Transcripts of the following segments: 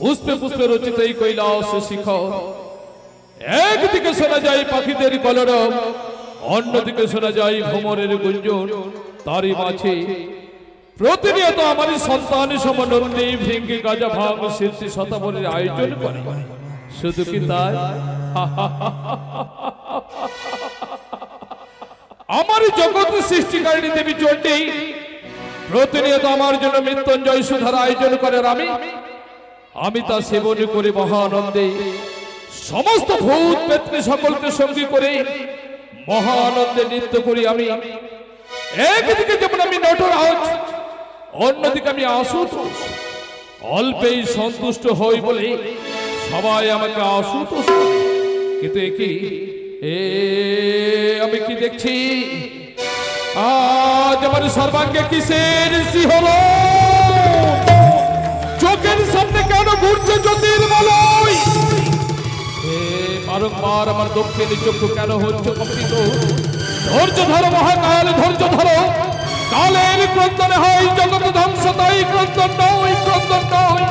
পুষ্পে পুষ্পে রচিত এই কৈলাস শিখর। একদিকে শোনা যায় পাখিদের কলরব, অন্যদিকে শোনা যায় ভ্রমরের গুঞ্জন। তারই মাঝে প্রতিনিয়ত আমার সন্তান সমনন্দী ভৃঙ্গি গাজা ভাঙ সিদ্ধি শতাবলীর আয়োজন করে। শুধু কি তাই, আমার জগৎ সৃষ্টিকারিণী দেবী চণ্ডী প্রতিনিয়ত আমার জন্য মৃত্যুঞ্জয় সুধার আয়োজন করে। আমি তা সেবন করে মহানন্দে সমস্ত ভূত পেত্নী সকলকে সঙ্গী করে মহানন্দে নৃত্য করি। আমি একদিকে যেমন আমি নটরাজ, অন্যদিকে আমি আশুতোষ। অল্পেই সন্তুষ্ট হই বলে সবাই আমাকে আশুতোষ বলে। কিন্তু আমি কি দেখছি, আজ আমার সর্বাঙ্গে কিসের শিহরণ? চোখের সামনে কেন ঘুরছে জ্যোতির্মলয়? বারংবার আমার দক্ষিণ চক্ষু কেন হচ্ছে কম্পিত? ধৈর্য ধরো মহাকাল, ধৈর্য ধরো। কালের ক্রন্দনে হয় জগৎ ধ্বংস, তাই ক্রন্দন নয়, ক্রন্দন নয়।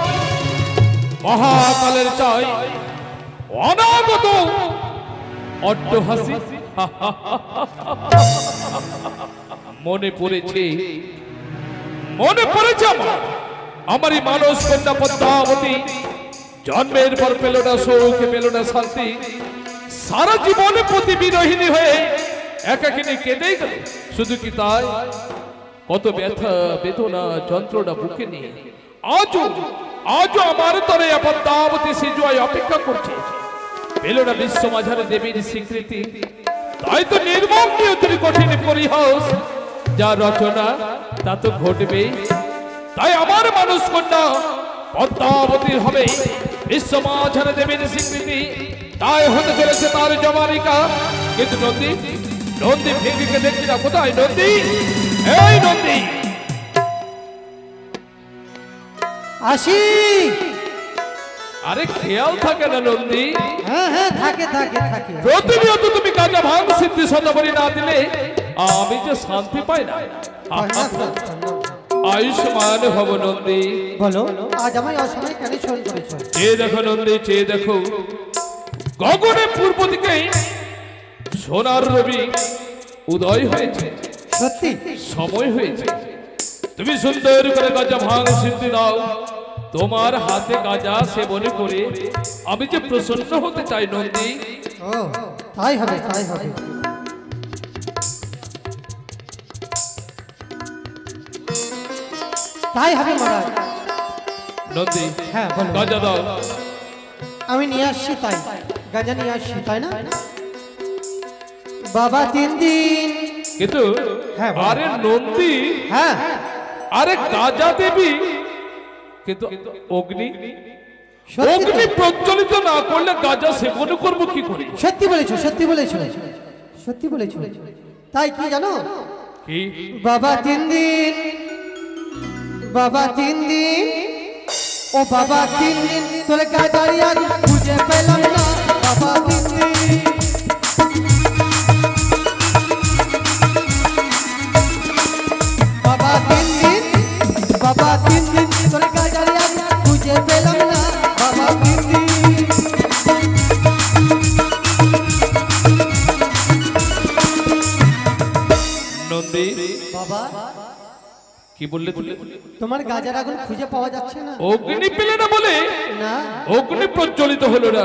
মহাকালের চাই অনাগত অট্টহাসি। মনে পড়েছে আমারই মানস কন্যা পদ্মাবতী। জন্মের পর পেল না সুখ, পেল না শান্তি। সারা জীবনে প্রতি বিরোহিনী হয়ে একাকিনী কেঁদেই গেল। শুধু কি তাই, কত ব্যথা বেদনা যন্ত্রণা বুকে নিয়ে আজও আমার তরে পদ্মাবতী সিজুয়ায় অপেক্ষা করছে। পেল না বিশ্ব মাঝারে দেবীর স্বীকৃতি। তাই তো নির্মম নিয়তির কঠিন পরিহাস, যা রচনা তা তো ঘটবে। তাই আমার মানুষ কন্যা পদ্মাবতীর হবে বিশ্ব মাঝারে দেবীর স্বীকৃতি। তাই হতে চলেছে তার জমানিকা। কিন্তু নন্দী ভেঙ্গিকে দেখছি না। কোথায় নন্দী? এই নন্দী, আসি। আরে খেয়াল থাকে না নন্দী? হ্যাঁ হ্যাঁ, থাকে থাকে থাকে। প্রতিনিয়ত তুমি গাঁজা ভাঙ সিদ্ধি শতাবলী না দিলে আমি যে শান্তি পাই না। আয়ুষ্মান ভব নন্দী। বলো, আজ আমায় অসময়ে কেন ফোন করেছো? চেয়ে দেখো নন্দী, চেয়ে দেখো। গগনে পূর্ব দিকে সোনার রবি উদয় হয়েছে। সত্যি সময় হয়েছে। তুমি সুন্দর করে গাঁজা ভাঙ সিদ্ধি দাও। তোমার হাতে গাঁজা সেবন করে আমি যে প্রসন্ন হতে চাই নন্দী। ও তাই হবে, তাই হবে। তাই হবে মহারাজ। নন্দী, হ্যাঁ বলো। গাঁজা দাও। আমি নিয়ে আসছি, তাই গাঁজা নিয়ে আসছি, তাই না বাবা? 3 দিন। কিন্তু হ্যাঁ, আরে নন্দী, হ্যাঁ আরে গাঁজা দেবী, কিন্তু অগ্নি সত্যি তো। প্রজ্বলিত না করলে গাঁজা সেবন করবো কি করে? সত্যি বলেছো, সত্যি বলেছো, সত্যি বলেছো। তাই কি জানো কি? বাবা 3 দিন, বাবা 3 দিন, ও বাবা 3 দিন তোর গাজারি আজ খুঁজে পেলাম না। বাবা 3 দিন, বাবা 3 দিন, বাবা 3 দিন তোর গাজারি আজ খুঁজে পেলাম না। বাবা 3 দিন। নন্দী, বাবা কি বললে তুমি? তোমার গাজার আগুন খুঁজে পাওয়া যাচ্ছে না। অগ্নি পেলে না বলে না, অগ্নি প্রজ্বলিত হলো না,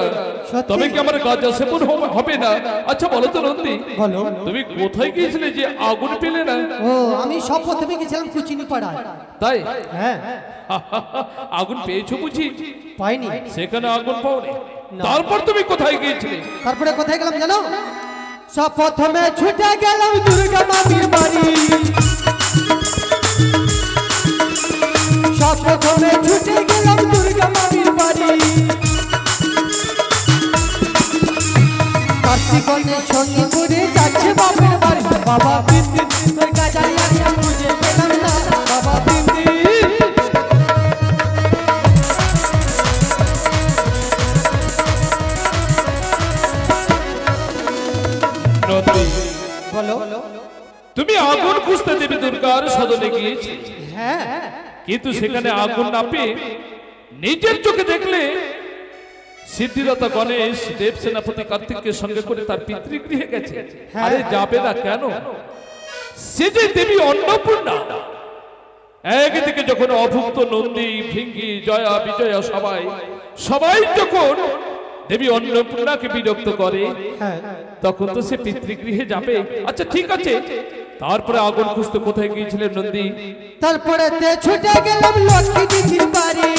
সত্যি? তবে কি আমার গাঁজা সেবন হবে না? আচ্ছা বলো তো নন্দী, বলো। তুমি কোথায় গিয়েছিলে যে আগুন পেলে না? ও আমি সব প্রথমে গেছিলাম কুচিনি পাড়ায়। তাই হ্যাঁ, আগুন পেয়েছো বুঝি? পাইনি। সেখানে আগুন পাওনি। না। তারপর তুমি কোথায় গিয়েছিলে? তারপরে কোথায় গেলাম জানো? সব প্রথমে ছুটে গেলাম দুর্গা মামির বাড়ি। সব প্রথমে ছুটে গেলাম দুর্গা মামির বাড়ি। কার্তিকের সঙ্গে করে যাচ্ছে বাপের বাড়ি। বাবা 3 দিন তোর গাজারি আজ খুঁজে পেলাম না। বাবা 3 দিন। নন্দী, বলো। তুমি আগুন খুঁজতে দেবী দুর্গার সদনে গিয়েছিলে, হ্যাঁ, কিন্তু সেখানে আগুন না পেয়ে নিজের চোখে দেখলে সিদ্ধিদাতা গণেশ দেব সেনাপতি কার্তিককে সঙ্গে করে তার পিতৃগৃহে গেছে। আরে যাবে না কেন? সে যে দেবী অন্নপূর্ণা। একদিকে যখন অভুক্ত নন্দী, ভিঙ্গি, জয়া, বিজয়া সবাই যখন দেবী অন্নপূর্ণাকে বিরক্ত করে, তখন তো সে পিতৃগৃহে যাবে। আচ্ছা ঠিক আছে, তারপরে আগুন খুঁজতে কোথায় গিয়েছিলেন নন্দী? তারপরে ছুটে গেলাম লক্ষ্মী দিদির বাড়ি।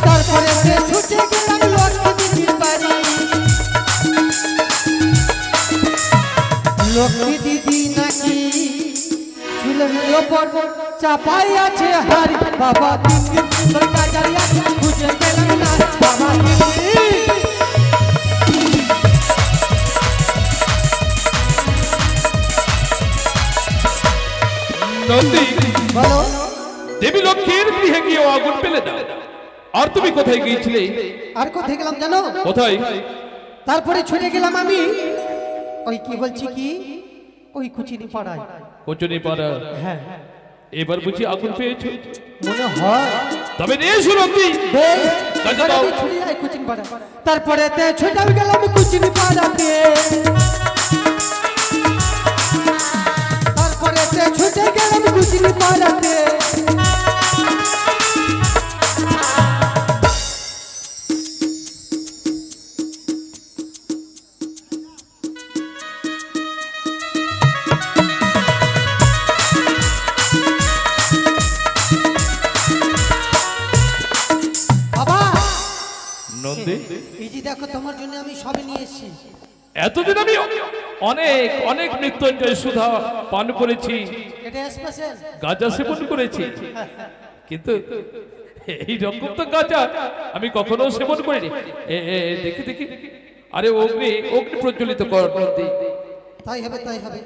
তারপরে ছুটে গেলাম লক্ষ্মী দিদির বাড়ি। লক্ষ্মী দিদি নাকি চুলের ওপর চাপাই আছে হারি। বাবা তিন দিন তোর কাজারি আছে, খুঁজে পেলাম না। বাবা নন্দী বলো, দেবী লক্ষ্মীর গৃহে গিয়ে আগুন পেলে না। আর তুমি কোথায় গিয়েছিলে? আর কোথায় গেলাম জানো? কোথায়? তারপরে ছুটে গেলাম আমি ওই কি বলছি কি ওই কুচিনি পাড়ায়। কোচনি পাড়া? হ্যাঁ। এবার বুঝি আগুন পেয়েছো? মনে হয়। তবে রে সুরন্দি কুচিনি পাড়া। তারপরে ছুটে গেলাম কুচিনি পাড়াতে। তারপরে ছুটে গেলাম কুচিনি পাড়াতে। দেখো তোমার জন্য আমি সবই নিয়ে এসেছি। এতদিন আমি অনেক অনেক মৃত্যুঞ্জয় সুধা পান করেছি, এটা স্পেশাল গাঁজা সেবন করেছি, কিন্তু এই রকম তো গাঁজা আমি কখনো সেবন করিনি। দেখি দেখি, আরে অগ্নি অগ্নি প্রজ্বলিত কর নন্দী। তাই হবে তাই হবে।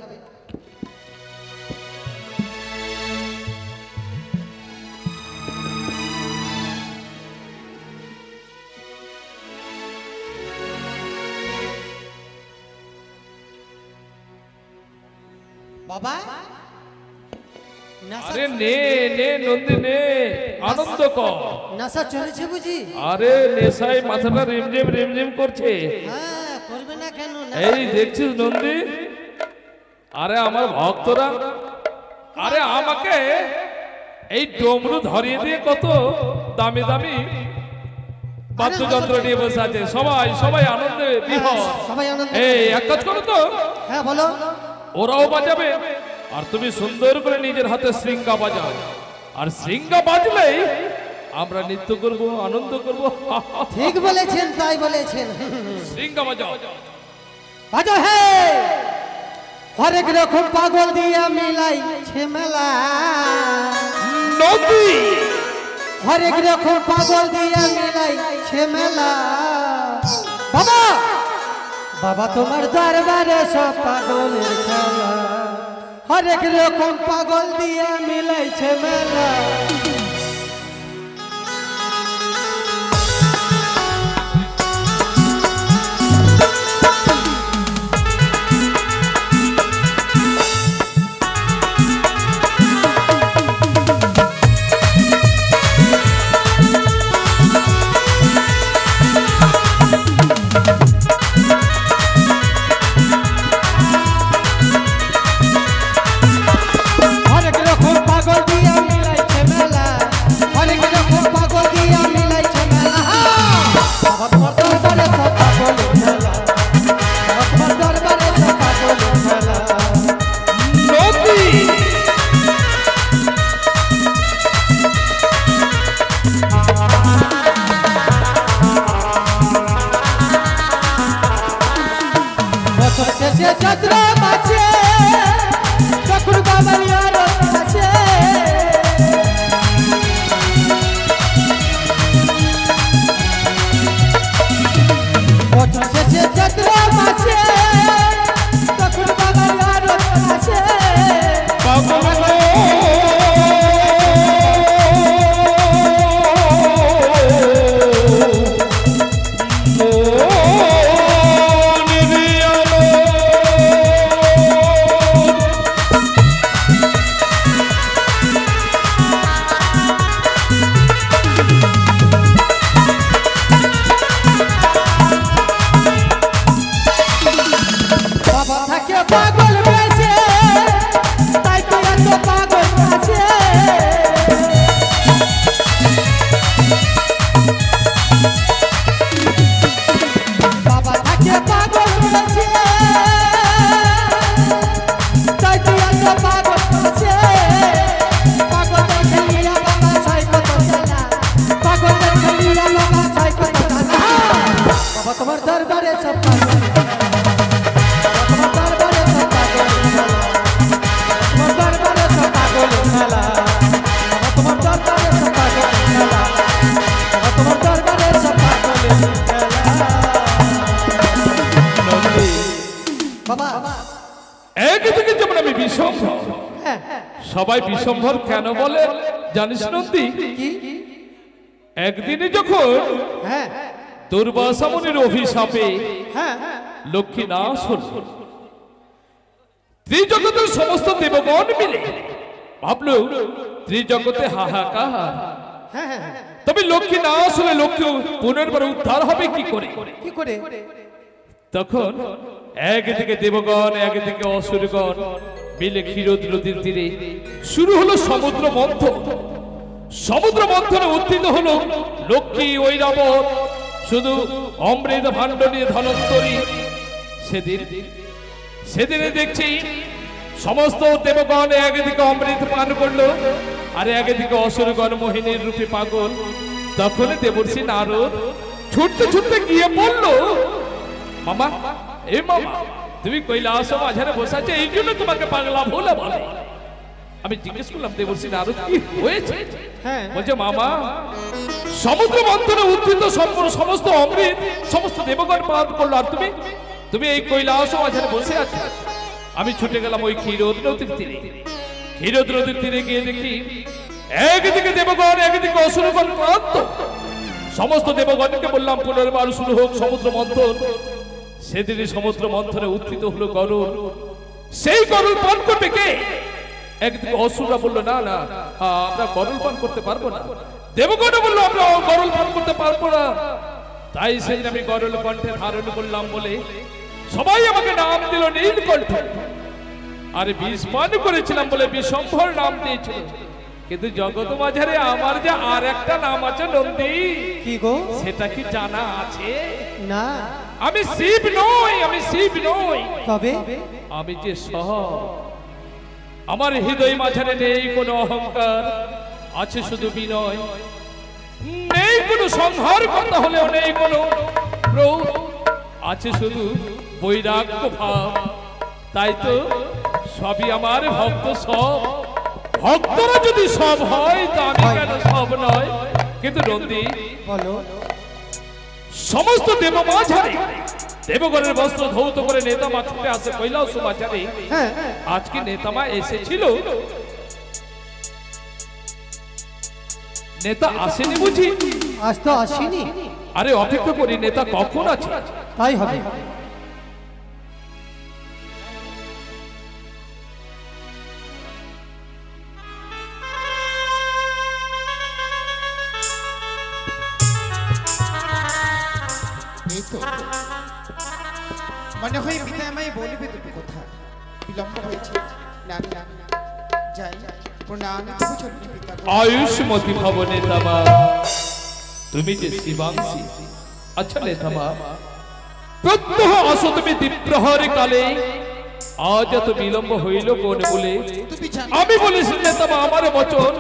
বাবা আরে নে নে নন্দী নে, আনন্দ কর। নেশা চলেছে বুঝি? আরে নেশায় মাথাটা রিমঝিম রিমঝিম করছে। হ্যাঁ করবে না কেন? এই দেখছিস নন্দী, আরে আমার ভক্তরা, আরে আমাকে এই ডমরু ধরিয়ে দিয়ে কত দামি দামি বাদ্যযন্ত্র নিয়ে বসে আছে। সবাই সবাই আনন্দে বিহ্বল। সবাই আনন্দে। এই এক কাজ করো তো। হ্যাঁ বলো। ওরাও বাজাবে আর তুমি সুন্দর করে নিজের হাতে শৃঙ্গা বাজাও, আর শৃঙ্গা বাজলেই আমরা নৃত্য করব, আনন্দ করব। ঠিক বলেছেন, তাই বলেছেন। শৃঙ্গা বাজাও বাজাও। হে হরেক রকম পাগল দিয়া মিলাইছে মেলা নদী, হরেক রকম পাগল দিয়া মিলাইছে মেলা। বাবা বাবা তোমার দরবারে সব পাগলের খেলা, হরেক রকম পাগল দিয়া মিলাইছে মেলা। পাগল বেশে তাই তো এত পাগল আছে বাবা থাকে পাগল বেশে তাই তো এত পাগল আছে পাগল খেলিয়া বাবা ছয় কত জানা পাগল খেলিয়া বাবা ছয় কত জানা বাবা তোমার দরবারে সব পাগল একদিকে যেমন আমি বিশ্বম্ভর, সবাই বিশ্বম্ভর কেন বলে জানিস নন্দী? একদিনে যখন দুর্বাসা মুনির অভিশাপে লক্ষ্মী নাশ হল, ত্রিজগতের সমস্ত দেবগণ মিলে ভাবল ত্রিজগতে হাহাকার, তবে লক্ষ্মী নাশ হলে লক্ষ্মী পুনর্বার উদ্ধার হবে কি করে? তখন একদিকে দেবগণ একদিকে অসুরগণ মিলে ক্ষীরোদ নদীর তীরে শুরু হলো সমুদ্র মন্থন। সমুদ্র মন্থনে উত্থিত হলো লক্ষ্মী ঐরাবত, শুধু অমৃত ভাণ্ড নিয়ে ধনন্তরী। সেদিনে দেখছি সমস্ত দেবগণ একদিকে অমৃত পান করলো আর একদিকে অসুরগণ মোহিনীর রূপে পাগল। তখন দেবর্ষি নারদ ছুটতে ছুটতে গিয়ে বললো, মামা এ মামা তুমি কৈলাস মাঝারে বসে আছে, এই জন্য তোমাকে পাগলা বলে বলে। আমি জিজ্ঞেস করলাম দেবর্ষি নারদ কি হয়েছে? বলছে মামা সমুদ্র মন্থনে উত্থিত সমস্ত অমৃত সমস্ত দেবগণ পান করলো আর তুমি এই কৈলাস মাঝারে বসে আছো। আমি ছুটে গেলাম ওই ক্ষীরোদ নদীর তীরে। ক্ষীরোদ নদীর তীরে গিয়ে দেখি একদিকে দেবগণ একদিকে অসুরগণ ক্লান্ত। সমস্ত দেবগণকে বললাম পুনর্বার শুরু হোক সমুদ্র মন্থন। সেদিনই সমুদ্র মন্থনে উত্থিত হলো গরল। সেই গরল পান করবে কে? একদিকে অসুররা বললো না না আমরা গরল পান করতে পারবো না। দেবগণ বললো আমরা গরল পান করতে পারবো না। তাই সেদিন আমি গরল কণ্ঠে ধারণ করলাম বলে সবাই আমাকে নাম দিল নীলকণ্ঠ। আর বিষ পান করেছিলাম বলে বিশ্বম্ভর নাম দিয়েছিল। কিন্তু জগৎ মাঝারে আমার যে আর একটা নাম আছে নন্দী, কি গো? সেটা কি জানা আছে? না। আমি শিব নই, আমি শিব নই, তবে আমি যে সহ। আমার হৃদয় মাঝারে নেই কোনো অহংকার, আছে শুধু বিনয়। নেই কোনো সংহার কথা হলেও নেই কোনো ক্রোধ, আছে শুধু বৈরাগ্য ভাব। তাই তো সবই আমার ভক্ত সব। ভক্তরা যদি সব হয় তা আমি কেন সব নয়? কিন্তু নন্দী বলো, সমস্ত দেব মাঝারে দেবগণের বস্ত্র ধৌত করে নেতামা ছুটে আসে কৈলাস মাঝারে। আজকে নেতামা এসেছিল, নেতা আসেনি বুঝি? আজ তো আসেনি। আরে অপেক্ষা করি, নেতা কখন আছে? তাই হবে। মনে হয় পিতা আমায় বলবে দুটো কথা, বিলম্ব হয়েছে। না যাই, প্রণাম চলবে পিতা। আয়ুষ্মতি ভব নেতামা, তুমি যে শিবাংশী। আচ্ছা নেতামা, প্রত্যহ আসো তুমি দ্বিপ্রহরে কালে, আজ এত বিলম্ব হইল কোন বলে? আমি বলেছি নেতামা আমার বচন,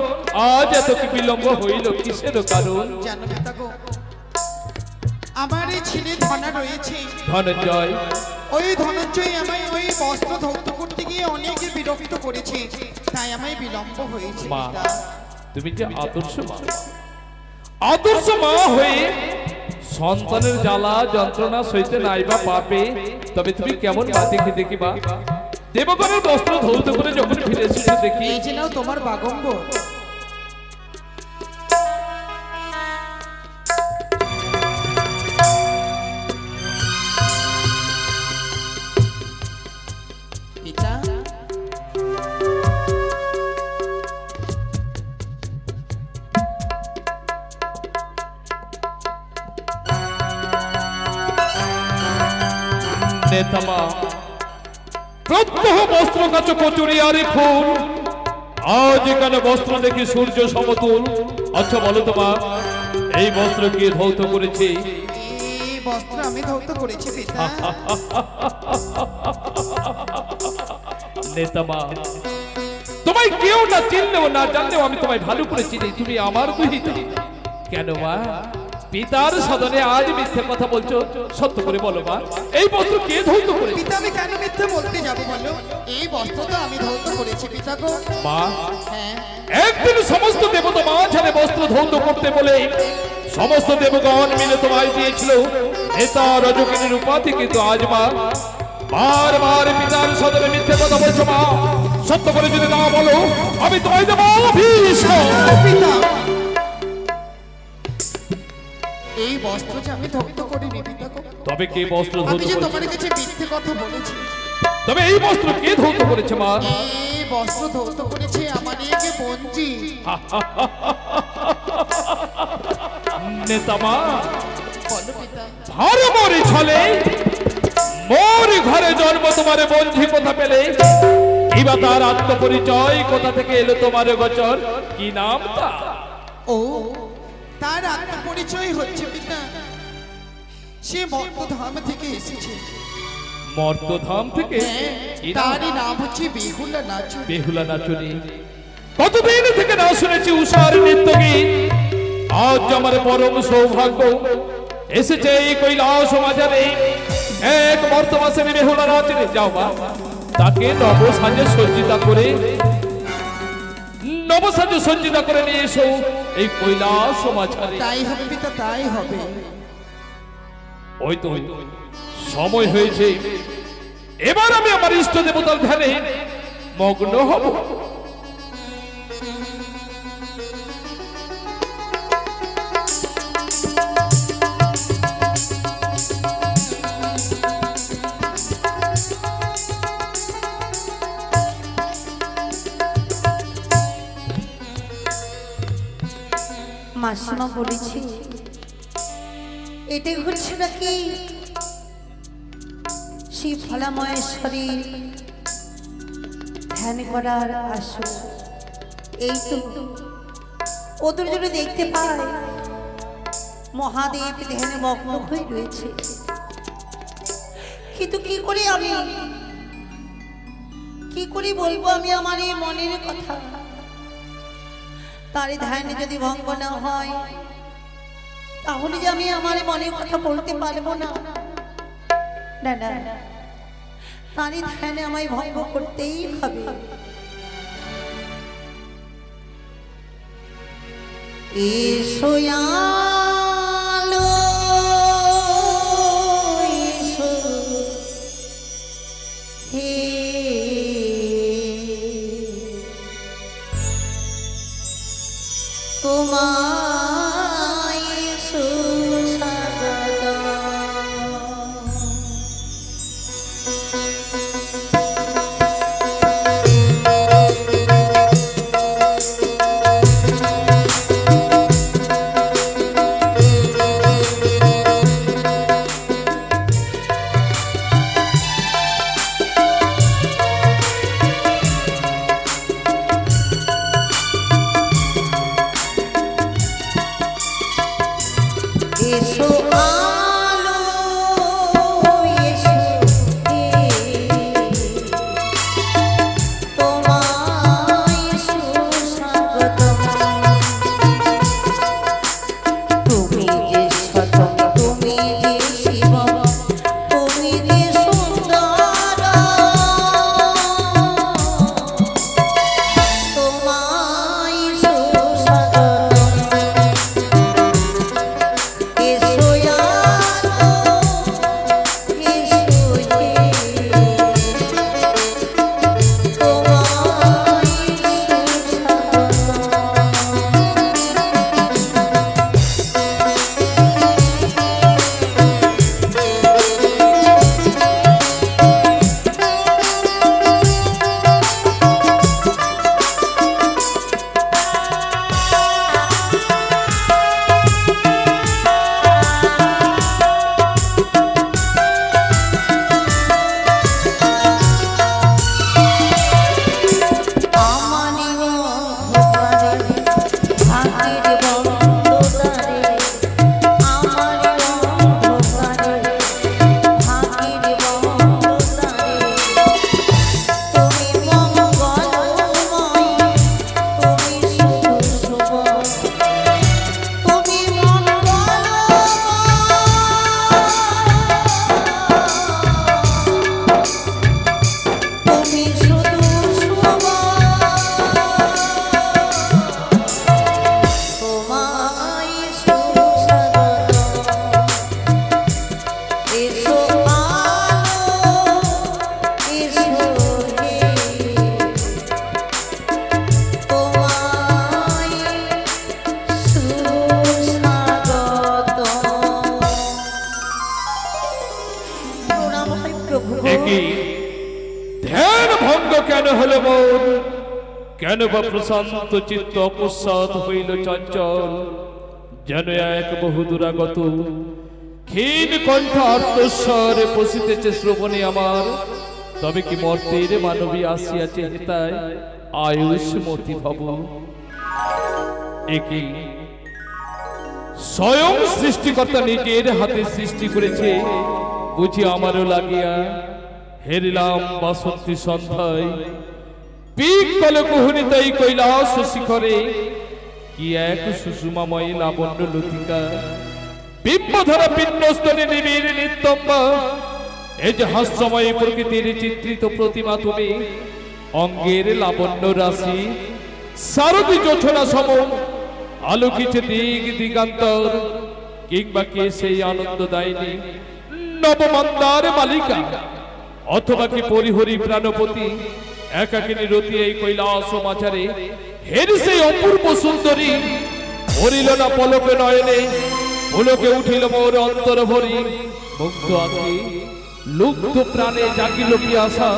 আজ এত কি বিলম্ব হইল কিসের কারণ? জানো পিতা গো, আমার এই ছেলে ধনা রয়েছে ধনঞ্জয়, ওই ধনঞ্জয় আমায় ওই বস্ত্র ধৌত করতে গিয়ে অনেক বিরক্ত করেছে, তাই আমায় বিলম্ব হয়েছে। মা তুমি যে আদর্শ মা, আদর্শ মা হয়ে সন্তানের জ্বালা যন্ত্রণা সইতে নাইবা পাবে, তবে তুমি কেমন মা দেখে দেখিবা? দেবগণের বস্ত্র ধৌত করে যখন ফিরে এসেছো দেখি, এই যে নাও তোমার বাগম্বর। পিতা নেতামা প্রত্যহ বস্ত্র কাচ কচুরি আর ফুল, আজ এখানে বস্ত্র দেখি সূর্য সমতুল। আচ্ছা বলো তোমা, এই বস্ত্র কে ধৌত করেছে? এই বস্ত্র আমি ধৌত করেছি পিতা। নেতামা, তোমায় কেউ না চিনলেও না জানলেও আমি তোমায় ভালো করে চিনি, তুমি আমার দুহিতা। কেন মা পিতার সদনে আজ মিথ্যে কথা বলছো? সত্য করে বলো মা, এই বস্ত্র কে ধৌত করেছে? পিতা আমি কেন মিথ্যে বলতে যাবো বলো? এই বস্ত্র তো আমি ধৌত করেছি পিতা গো। মা হ্যাঁ, একদিন সমস্ত দেবতা মাঝারে বস্ত্র ধৌত করতে বলে সমস্ত দেবগণ মিলে তোমায় দিয়েছিল নেতা রজকিনীর উপাধি, কিন্তু আজ মা বারবার পিতার সদনে মিথ্যে কথা বলছো। মা সত্য করে যদি না বলো আমি তোমায় দেবো অভিশাপ। পিতা এই বস্ত্র যে আমি ধৌত করিনি পিতা গো। তবে কে বস্ত্র ধৌত আমি যে করেছে? তোমার কাছে মিথ্যে কথা বলেছি। তবে এই বস্ত্র কে ধৌত করেছে মা? এই বস্ত্র ধৌত করেছে আমার একে বঞ্জি। নেতা মা বলো পিতা। ভালো মরে ছলে মোর ঘরে জন্ম তোমার বন্ধি কোথা পেলে? কিবা তার আত্মপরিচয়, কোথা থেকে এলো তোমার গোচর, কি নাম তা? ও তার আত্মপরিচয় হচ্ছে পিতা সে মর্তধাম থেকে এসেছে। মর্তধাম থেকে? কি নাম? তারই নাম হচ্ছে বেহুলা নাচুনি। বেহুলা নাচুনি। কতদিন থেকে না শুনেছি উষার নৃত্য গীত, আজ আমার পরম সৌভাগ্য এসেছে এই কৈলাস মাঝারে এক মর্তমাসের বেহুলা নাচুনি। যাও মা, তাকে নবসাজে সজ্জিতা করে নিয়ে এসো এই কৈলাস মাঝারে। তাই হবে পিতা, তাই হবে। ওই তো সময় হয়েছে, এবার আমি আমার ইষ্ট দেবতার ধ্যানে মগ্ন হব। মাসিমা বলেছি এটাই হচ্ছে নাকি সেই ফলাময়েশ্বরীর ধ্যান করার আসর? এই তো ওদের জন্য দেখতে পাই মহাদেব ধ্যানে মগ্ন হয়ে রয়েছে, কিন্তু কি করে বলবো আমি আমার এই মনের কথা? তার ধ্যানে যদি ভঙ্গ না হয় তাহলে যে আমি আমার মনের কথা বলতে পারবো না। না না, তারই ধ্যানে আমায় ভঙ্গ করতেই হবে। এসো আলো এসো হে তোমায় সুস্বাগতম। প্রভু গো। একই ধ্যান ভঙ্গ কেন হলো মোর, কেন বা প্রশান্ত চিত্ত অপসাদ হইল চঞ্চল, যেন এক বহু দূরাগত ক্ষীণ কণ্ঠ আর্তস্বরে পশিতেছে শ্রবণে আমার। তবে কি মর্তের মানবী আসিয়াছে হেতায় আয়ুষ্মতি ভব। একই স্বয়ং সৃষ্টিকর্তা নিজের হাতে সৃষ্টি করেছে, বুঝি আমারও লাগিয়া হেরিলাম বাসন্তী সন্ধ্যায়। পিক কলকুহনিতাই কৈলাস শিখরে, কি এক সুষুমাময় লাবণ্য লতিকা। বিম্বধরা পিণ্ডস্তনে নিবিড় নিত্যম্বা, এই যে হাস্যময় প্রকৃতির চিত্রিত প্রতিমা তুমি। অঙ্গের লাবণ্য রাশি সারথী জোছনা সম, আলোকিত দিক দিগান্তর। কিংবা কে সেই আনন্দ দায়নি নবমন্দার মালিকা, অথবা কি পরিহরি প্রাণপতি একাকিনী রতি এই কৈলাস মাঝারে। হের সেই অপূর্ব সুন্দরী ভরিল না পলকে নয়নে, পুলকে উঠিল মোর অন্তর ভরি। মুগ্ধ আঁকি লুব্ধ প্রাণে জাগিল পিয়াসা,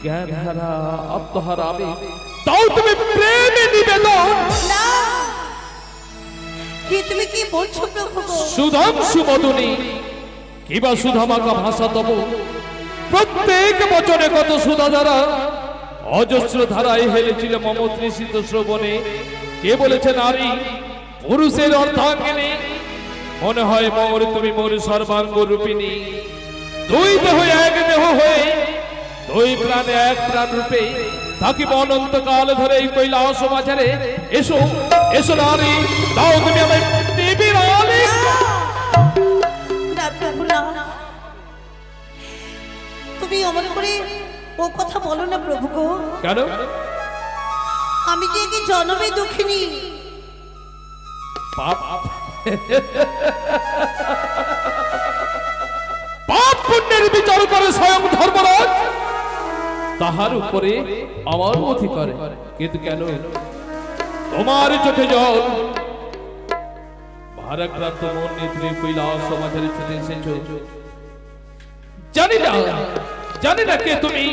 জ্ঞান হারা আত্মহারা আমি, তাও তুমি প্রেমে নিবেদন। না, কি তুমি কি বলছো প্রভু গো? সুধাংশু মদনী কিবা সুধামাকা ভাষা তব, প্রত্যেক বচনে কত সুধা ধারা। অজস্র ধারায় হেলেছিল মম তৃষিত শ্রবণে। কে বলেছে নারী পুরুষের অর্ধাঙ্গিনী, মনে হয় মোর তুমি মোর সর্বাঙ্গ রূপিণী। দুই দেহ এক দেহ হয়ে, দুই প্রাণে এক প্রাণ রূপে থাকিব অনন্তকাল ধরে এই কৈলাস মাঝারে। এসো এসো নারী, দাও তুমি আমায় নিবিড় আলিঙ্গন। না প্রভু না, তুমি অমন করে ও কথা বলো না প্রভু গো। কেন? আমি যে কি জন্মে দুঃখিনী। পাপ পাপ পুণ্যের বিচার করে স্বয়ং ধর্মরাজ, তাহার উপরে আমার অধিকার। কিন্তু কেন তোমার চোখে জল, ভারাক্রান্ত মন নিয়ে তুমি কৈলাস সমাজের ছুটে এসেছো। জানি না কে তুমি,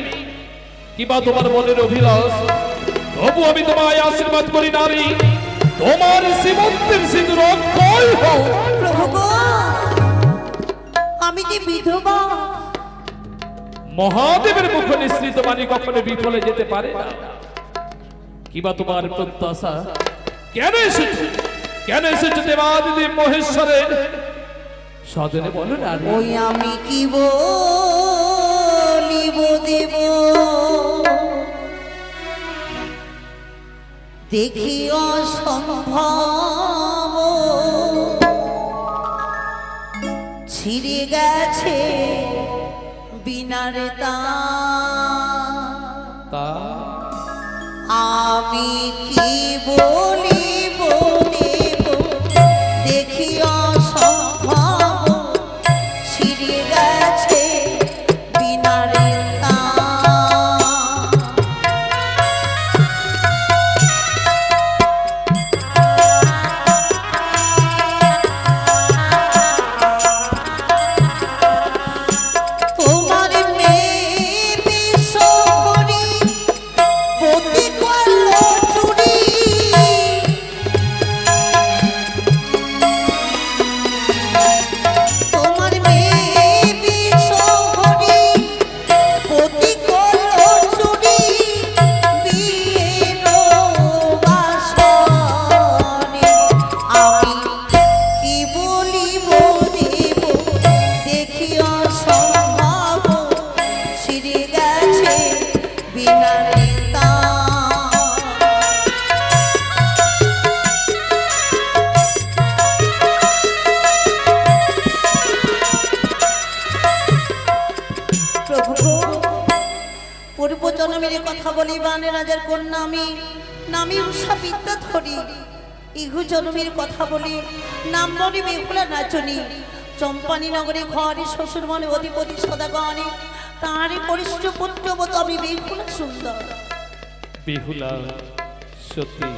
কিবা তোমার মনের অভিলাষ। তবু আমি তোমায় আশীর্বাদ করি নারী, তোমার সীমন্তের সিঁদুর অক্ষয় হোক। প্রভু গো, আমি যে বিধবা। মহাদেবের মুখ নিঃসৃত বাণী কখনো বিফলে যেতে পারে না। কিবা তোমার প্রত্যাশা? কেন এসেছো দেবাদিদেব মহেশ্বরের সদনে বলো না। ওই আমি কি বলিব দেব, দেখি অসম্ভব ছিঁড়ে গেছে বিনারে তা। আমি কি বলিব দেব, দেখি অসম্ভব ছিঁড়ে গেছে বিনারে তা। তোমার মেয়ে বিশ্বহরি পতি করল চুরি, তোমার মেয়ে বিশ্বহরি পতি করল চুরি। বিয়ের বাসনে আমি কি বলিব দেব, দেখি অসম্ভব ছিঁড়ে গেছে বিনারে তা। প্রভু গো, পূর্ব জন্মের কথা বলি বানে রাজার কন্যা আমি, নামি উষা বিদ্যা ধরি। ইহু জন্মের কথা বলি নাম বলি বেহুলা নাচনী। চম্পানী নগরে ঘরে শ্বশুর মনে অধিপতি সদাগণে, তাঁরই পরিষ্ট পুত্রবত আমি বেহুলা সুন্দর। বেহুলা, সত্যি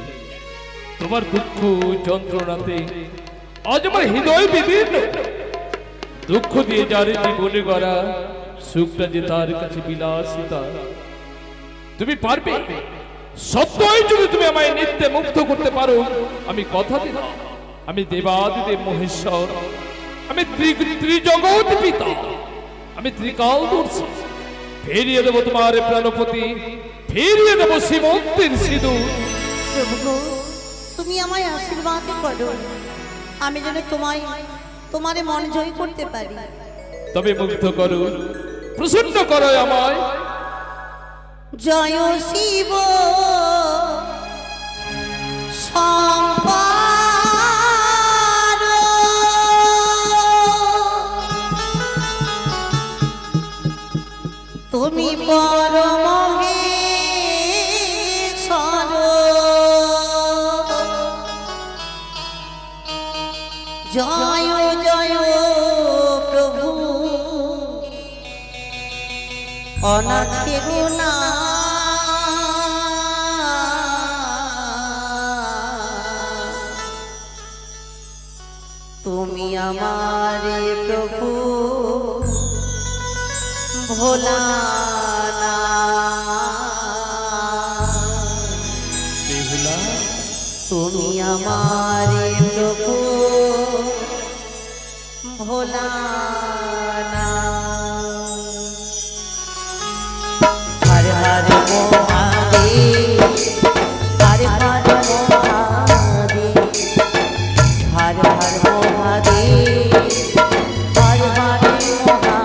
তোমার দুঃখ যন্ত্রণাতে আজ আমার হৃদয় বিদীর্ণ। দুঃখ দিয়ে যার জীবনে গড়া সুখটা যে তার কাছে বিলাসিতা। তুমি পারবে, সত্যই যদি তুমি আমায় নিত্যে মুগ্ধ করতে পারো, আমি কথা দিলাম, আমি দেবাদিদেব মহেশ্বর, আমি ত্রিজগৎ পিতা, আমি ত্রিকালদর্শী, ফিরিয়ে দেবো তোমার প্রাণপতি, ফিরিয়ে দেবো সীমন্তের সিঁদুর। প্রভু, তুমি আমায় আশীর্বাদ করো, আমি যেন তোমারে মন জয় করতে পারি। তবে মুগ্ধ করো, প্রসন্ন করো আমায়। জয় শিব সম্পাদ, তুমি পরমেশ্বর, জয় জয় প্রভু অনাথের না। তুমি আমার প্রভু ভোলা না। তুমি আমার প্রভু ভোলা না। হর হর মহাদেব, হর হর মহাদেব, হর হর মহাদেব, হর হর মহাদেব।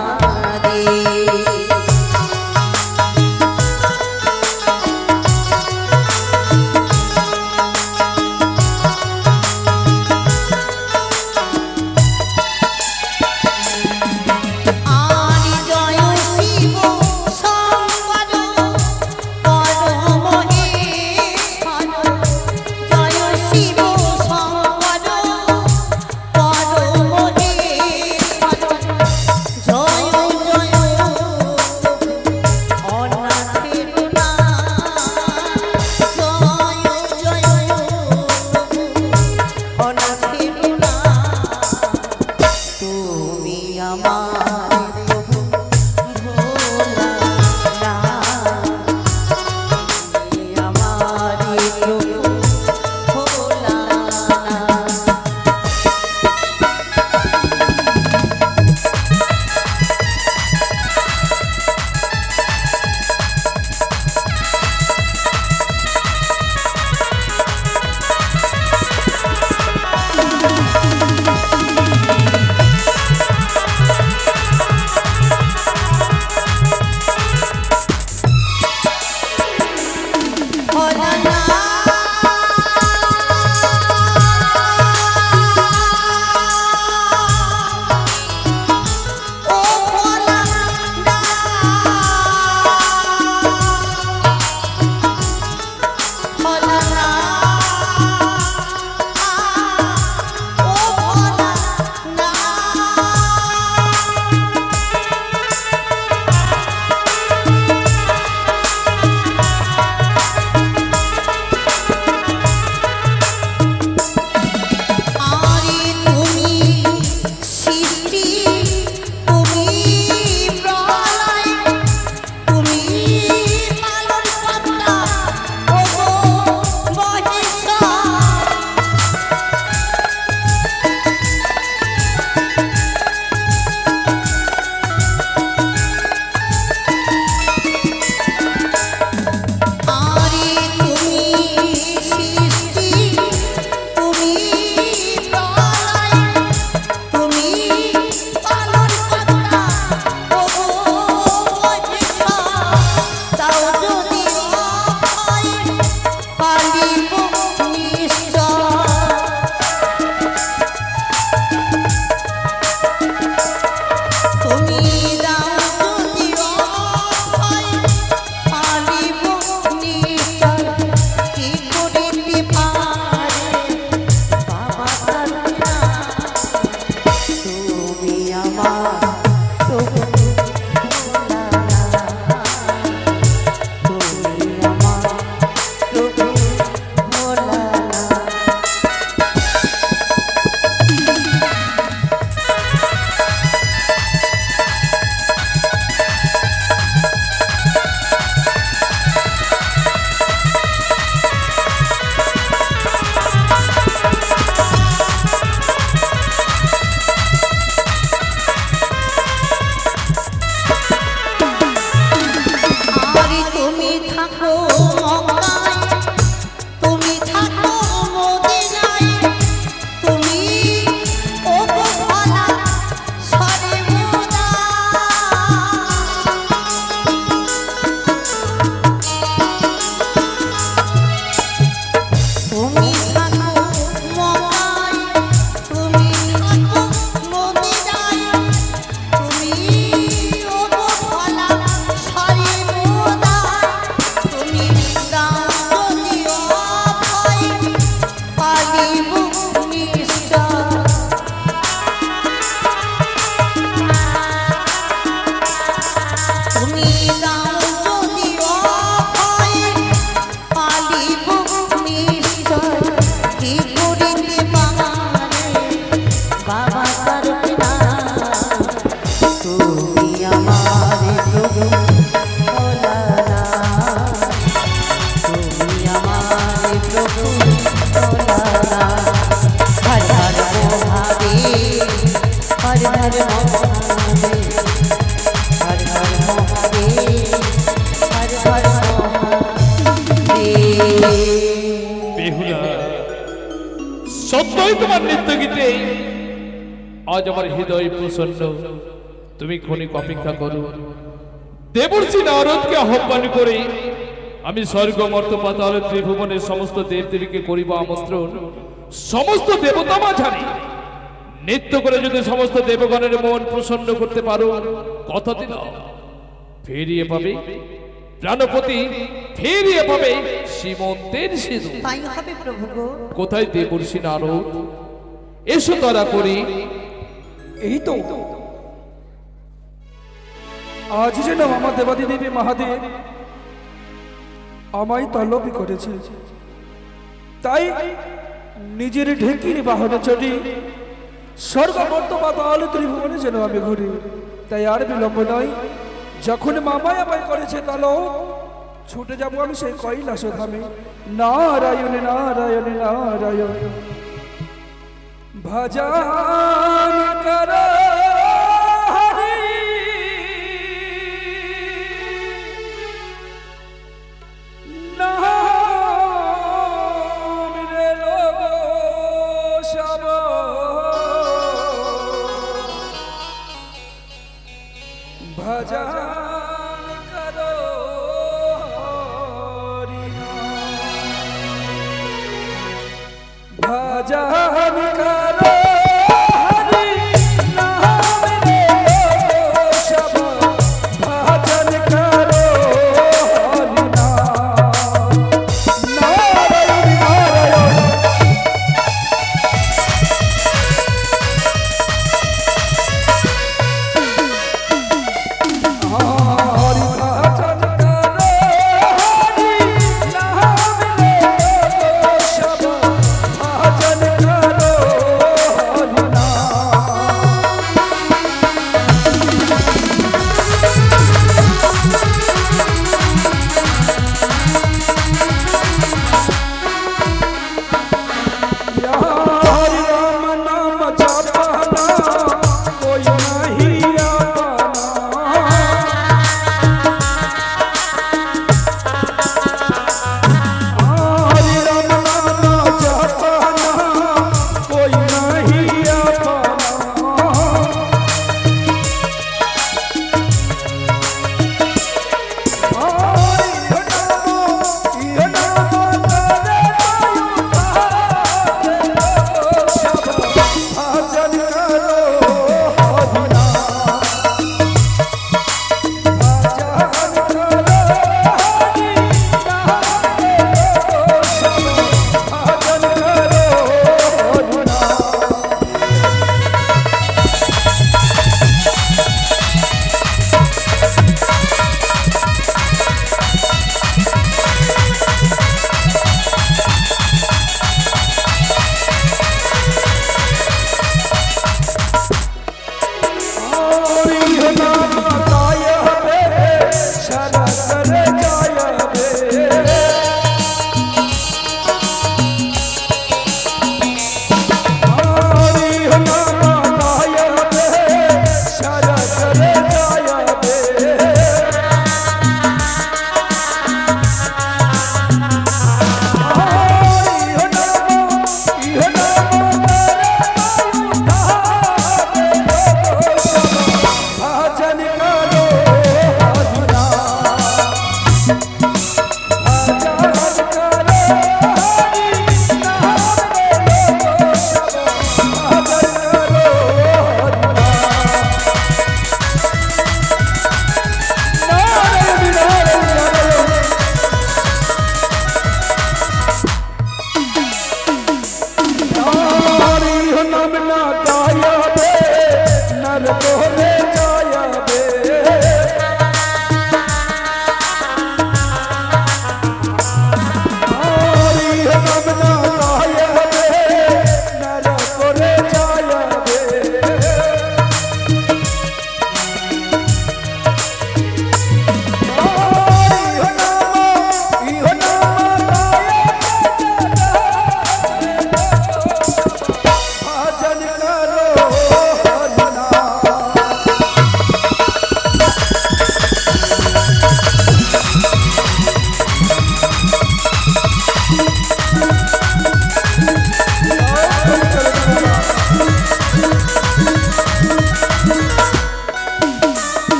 থাকো মক্কায়, তুমি থাকো মদিনায়, তুমি ওগো ভোলা সর্বদা। তুমি থাকো মক্কায়, তুমি থাকো মদিনায়, তুমি ওগো ভোলা সর্বদা। তুমি দাও যদি অভয়, পালিব নিশ্চয়। তুমি দাও যদি অভয়, পালিব নিশ্চয়। কি করিতে পারে বাবা করুণা, তুমি আমার প্রভু ভোলানা, তুমি আমার প্রভু ভোলানা। হর হর মহাদেব, হর হর মহাদেব, হর হর মহাদেব, হর হর মহাদেব। বেহুলা, সত্যই তোমার নৃত্য গীতে আজ আমার হৃদয় প্রসন্ন। তুমি ক্ষণিক অপেক্ষা করো। দেবর্ষি নারদকে আহ্বান করে আমি স্বর্গ মর্ত পাতাল ত্রিভুবনের সমস্ত দেবদেবীকে করিব আমন্ত্রণ। সমস্ত দেবতা মাঝারি নৃত্য করে যদি সমস্ত দেবগণের মন প্রসন্ন করতে পারো, কথা দিলাম ফিরিয়ে পাবে প্রাণপতি, ফিরিয়ে পাবে সীমন্তের সিঁদুর। তাই হবে প্রভু গো। কোথায় দেবর্ষি নারদ? এসো তারা করি। এই তো আজ যেন আমার দেবাদি দেবী মহাদেব আমায় তলবি করেছে, তাই নিজের ঢেকির বাহনে চড়ি স্বর্গ মর্ত পাতাল ত্রিভুবনে যেন আমি ঘুরি। তাই আর বিলম্ব নয়, যখন মামাই আমায় করেছে তলব, ছুটে যাব আমি সেই কৈলাস ধামে। নারায়ণ নারায়ণ নারায়ণ ভজন কর হরি, নাম রে লোগ সব ভজন কর হরি নাম, ভজন কর হরি নাম রে লোগ সব ভজন কর হরি নাম। নারায়ণ নারায়ণ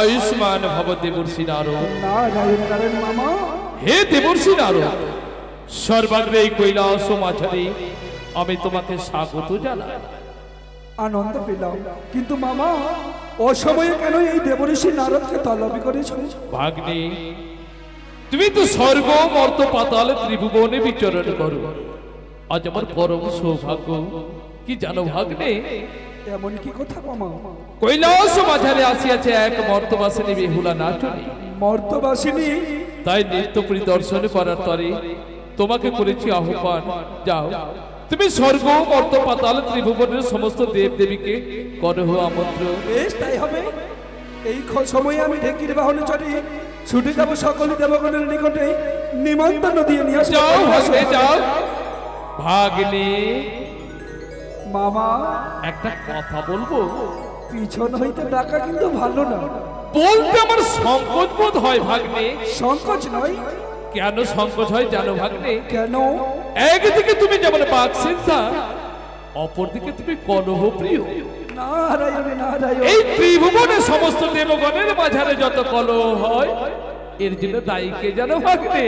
আয়ুষ্মান ভব দেবর্ষি নারদ। নারায়ণ নারায়ণ মামা। হে দেবর্ষি নারদ, সর্বাগ্রে এই কৈলাস মাঝারে আমি তোমাকে স্বাগত জানাই। আনন্দ পেলাম, কিন্তু মামা অসময়ে কেন এই দেবঋষি নারদকে তলবি করেছ? ভাগ্নে, তুমি তো স্বর্গ মর্ত পাতাল ত্রিভুবনে বিচরণ করো। আজ আমার পরম সৌভাগ্য কি জানো ভাগ্নে, এমন কি কথা মামা? কৈলাস মাঝারে আসিয়াছে এক মর্তবাসিনী বেহুলা নাচনী। মর্তবাসিনী? তাই নিত্য পরিদর্শন করার তরে তোমাকে করেছি আহ্বান। যাও, তুমি স্বর্গ মর্ত পাতাল ত্রিভুবনের সমস্ত দেব দেবীকে করহ আমন্ত্রণ। বেশ, তাই হবে। এই সময়ে আমি ঢেকির বাহনে চড়ি ছুটে যাব সকল দেবগণের নিকটে নিমন্ত্রণ দিয়ে নিয়ে আসবো। যাও ভাগ্নে, যাও। ভাগ্নে, মামা একটা কথা বলবো? পিছন হইতে ডাকা কিন্তু ভালো না। বলতে আমার সংকোচ বোধ হয় ভাগ্নে। সংকোচ নয়। কেন সংকোচ হয় জানো ভাগ্নে? কেন? একদিকে তুমি যেমন বাকসিদ্ধা, অপরদিকে তুমি কলহ প্রিয়। নারায়ণ নারায়ণ। এই ত্রিভুবনে সমস্ত দেবগণের মাঝারে যত কলহ হয়, এর জন্য দায়ী কে জানো ভাগ্নে?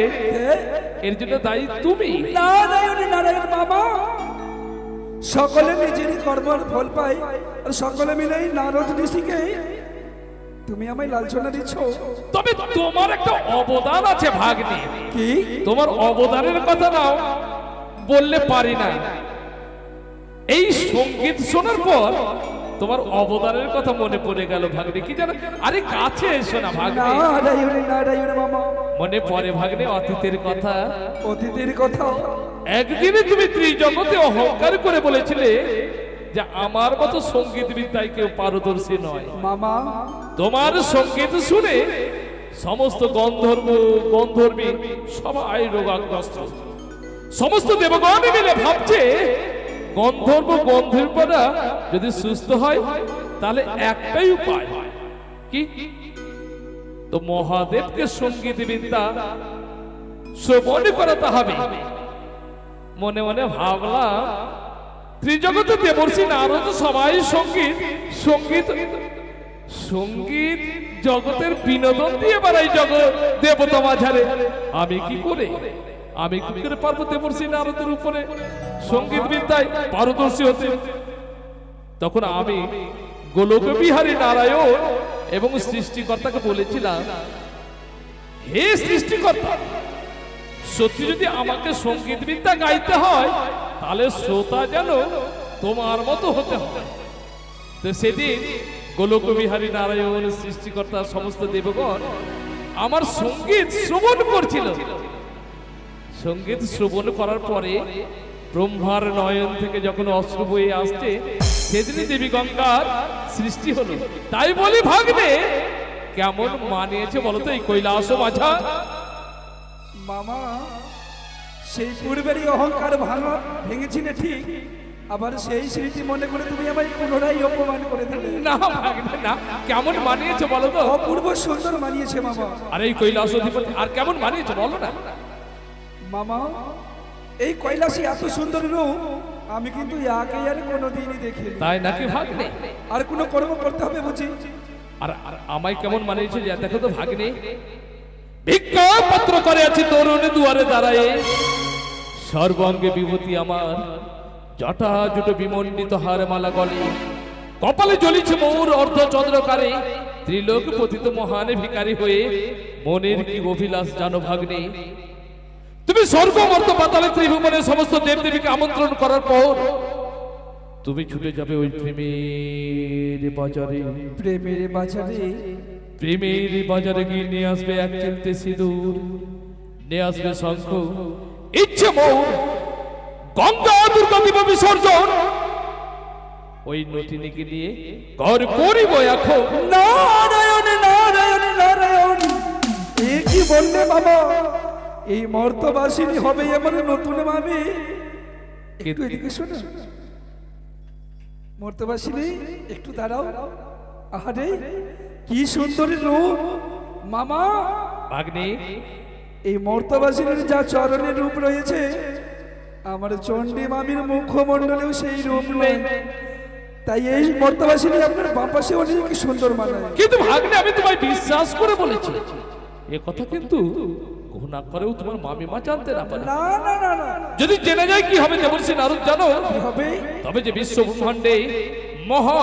এর জন্য দায়ী তুমি। নারায়ণ নারায়ণ মামা, সকলে নিজেরই কর্মের ফল পায়, আর সকলে মিলে এই নারদ ঋষিকে তুমি আমায় লালসনা দিচ্ছ। তবে তোমার একটা অবদান আছে ভাগ্নে। কি? তোমার অবদানের কথা নাও বললে পারি না। এই সঙ্গীত শোনার পর তোমার অবদানের কথা মনে পড়ে গেল ভাগ্নে। কি জানো, আরে কাছে এসো না ভাগ্নে। নারায়ণ নারায়ণ মামা। মনে পড়ে ভাগ্নে অতীতের কথা। অতীতের কথা? একদিনে তুমি ত্রিজগতে অহংকার করে বলেছিলে যে আমার মতো সঙ্গীত বিদ্যায় কেউ পারদর্শী নয়। মামা, তোমার সঙ্গীত শুনে সমস্ত গন্ধর্বী সবাই রোগাগ্রস্ত। সমস্ত দেবগণ মিলে ভাবছে গন্ধর্বরা যদি সুস্থ হয় তাহলে একটাই উপায়, কি? তো মহাদেবকে সঙ্গীত বিদ্যা শ্রবণ করাতে হবে। মনে মনে ভাবলাম ত্রিজগতে দেবর্ষি নারদ সবাই সঙ্গীত জগতের বিনোদন দিয়ে বেড়াই জগৎ দেবতা মাঝারে। আমি কি করে পারবো দেবর্ষি নারদের উপরে সঙ্গীত বিদ্যায় পারদর্শী হতে? তখন আমি গোলক বিহারী নারায়ণ এবং সৃষ্টিকর্তাকে বলেছিলাম, হে সৃষ্টিকর্তা, সত্যি যদি আমাকে সঙ্গীত বিদ্যা গাইতে হয় তাহলে শ্রোতা যেন তোমার মতো হতে হবে। তো সেদিন গোলক বিহারী নারায়ণ সৃষ্টিকর্তা সমস্ত দেবগণ আমার সঙ্গীত শ্রবণ করছিল। সঙ্গীত শ্রবণ করার পরে ব্রহ্মার নয়ন থেকে যখন অশ্রু বয়ে আসছে, সেদিনই দেবী গঙ্গার সৃষ্টি হলো। তাই বলি ভাগ্নে, কেমন মানিয়েছে বলতো এই কৈলাস মাঝা? মামা, সেই পূর্বেরই অহংকার ভেঙেছি না ঠিক, আবার সেই স্মৃতি মনে করে তুমি আমায় পুনরায় অপমান করে দিলে। না ভাগ্নে না, কেমন মানিয়েছে বলো তো? অপূর্ব সুন্দর মানিয়েছে মামা। আর এই কৈলাস অধিপতি আর কেমন মানিয়েছে বলো না? মামা, এই কৈলাসী এত সুন্দর রূপ আমি কিন্তু একে আর কোনোদিনই দেখিনি। তাই নাকি ভাগ্নে? আর কোনো কর্ম করতে হবে বুঝি? আর আমায় কেমন মানিয়েছে দেখো তো ভাগ্নে। ভিক্ষা পত্র করে আছি তরুণ দুয়ারে দাঁড়ায়, সর্বাঙ্গে বিভূতি আমার, জটা জুটো বিমণ্ডিত হার মালা গলে, কপালে জ্বলিছে মৌর অর্ধ চন্দ্রকারে, ত্রিলোক পতিত মহান ভিখারি হয়ে মনের কি অভিলাষ জানো ভাগ্নে? তুমি স্বর্গ মর্ত পাতালে ত্রিভুবনের সমস্ত দেবদেবীকে আমন্ত্রণ করার পর তুমি ছুটে যাবে ওই প্রেমের বাজারে। প্রেমের বাজারে? প্রেমের বাজারে গিয়ে নিয়ে আসবে এক চিলতে সিঁদুর, নিয়ে আসবে শঙ্খ, ইচ্ছে মৌর, গঙ্গা দুর্গা দিব বিসর্জন। ওই নটিনীকে নিয়ে ঘর করিব এখন। নারায়ণ নারায়ণ নারায়ণ, এ কি বললে মামা? এই মর্তবাসিনী হবে আমার নতুন মামি? একটু এদিকে শোনো মর্তবাসিনী, একটু দাঁড়াও। আরে কি সুন্দর রূপ মামা! ভাগ্নে, এই মর্তবাসিনীর যা চরণের রূপ রয়েছে, আমার চণ্ডী মামির মুখমণ্ডলেও সেই রূপ নেই। তাই এই মর্তবাসিনী আপনার বাম পাশে অনেক সুন্দর মানায়। কিন্তু ভাগ্নে আমি তোমায় বিশ্বাস করে বলেছি, এ কথা কিন্তু ঘুণা করেও তোমার মামিমা জানতে না পারে। না না না না, যদি জেনে যায় কি হবে দেবর্ষি নারদ জানো? কি হবে? তবে যে বিশ্ব ব্রহ্মাণ্ডে মহা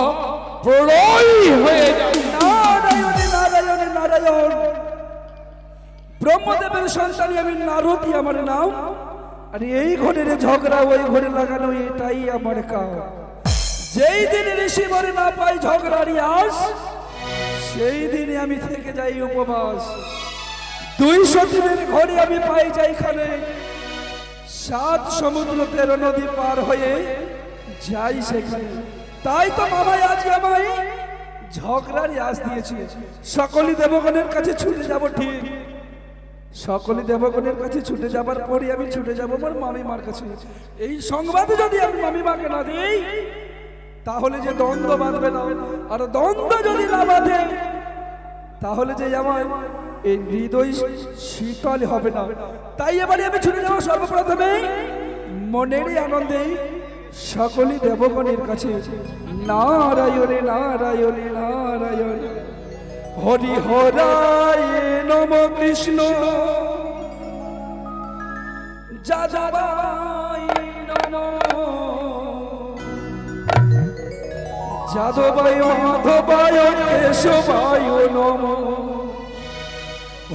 প্রলয় হয়ে যাবে। নারায়ণ নারায়ণ নারায়ণ, ব্রহ্মদেবের সন্তানী আমি নারদই আমার নাম। আর এই ঘরের ঝগড়া ওই ঘরে লাগানো এটাই আমার কাজ। যেই দিন ঋষি মরে না পাই ঝগড়ার আস, সেই দিনে আমি থেকে যাই উপবাস। 200 দিনের ঘরে আমি পাই যাইখানে, 7 সমুদ্র 13 নদী পার হয়ে যাই সেখানে। তাই তো মামাই আজ আমায় ঝগড়ার আস দিয়েছে। সকলই দেবগণের কাছে ছুটে যাব, ঠিক সকলই দেবগণের কাছে ছুটে যাবার পরে আমি ছুটে যাব আমার মামিমার কাছে। এই সংবাদ যদি আমি মামিমাকে না দিই তাহলে যে দ্বন্দ্ব বাঁধবে না, আর দ্বন্দ্ব যদি না বাঁধে তাহলে যে আমার এই হৃদয় শীতল হবে না। তাই এবারে আমি ছুটে যাব সর্বপ্রথমে মনেরই আনন্দে সকলই দেবগণের কাছে। নারায়ণে নারায়ণে নারায়ণ, হরি হরায় নম কৃষ্ণ, যাদবায় নম, যাদবায় মাধবায় কেশবায় নম,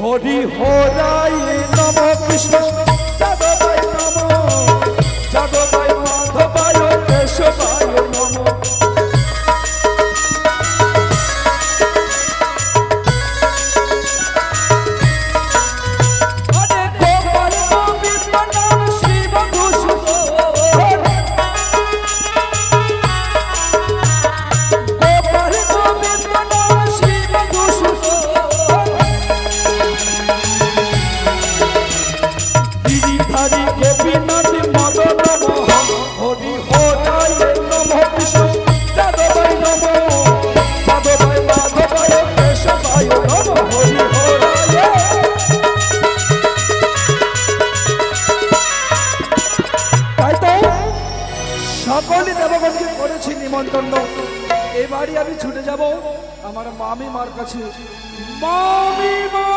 হরি হরায় নম কৃষ্ণ, যাদবায় নম, যাদবায় মাধবায় কেশবায় নম। সকলে দেবগণকে করেছি নিমন্ত্রণ। এবারই আমি ছুটে যাব আমার মামিমার কাছে। মামিমা,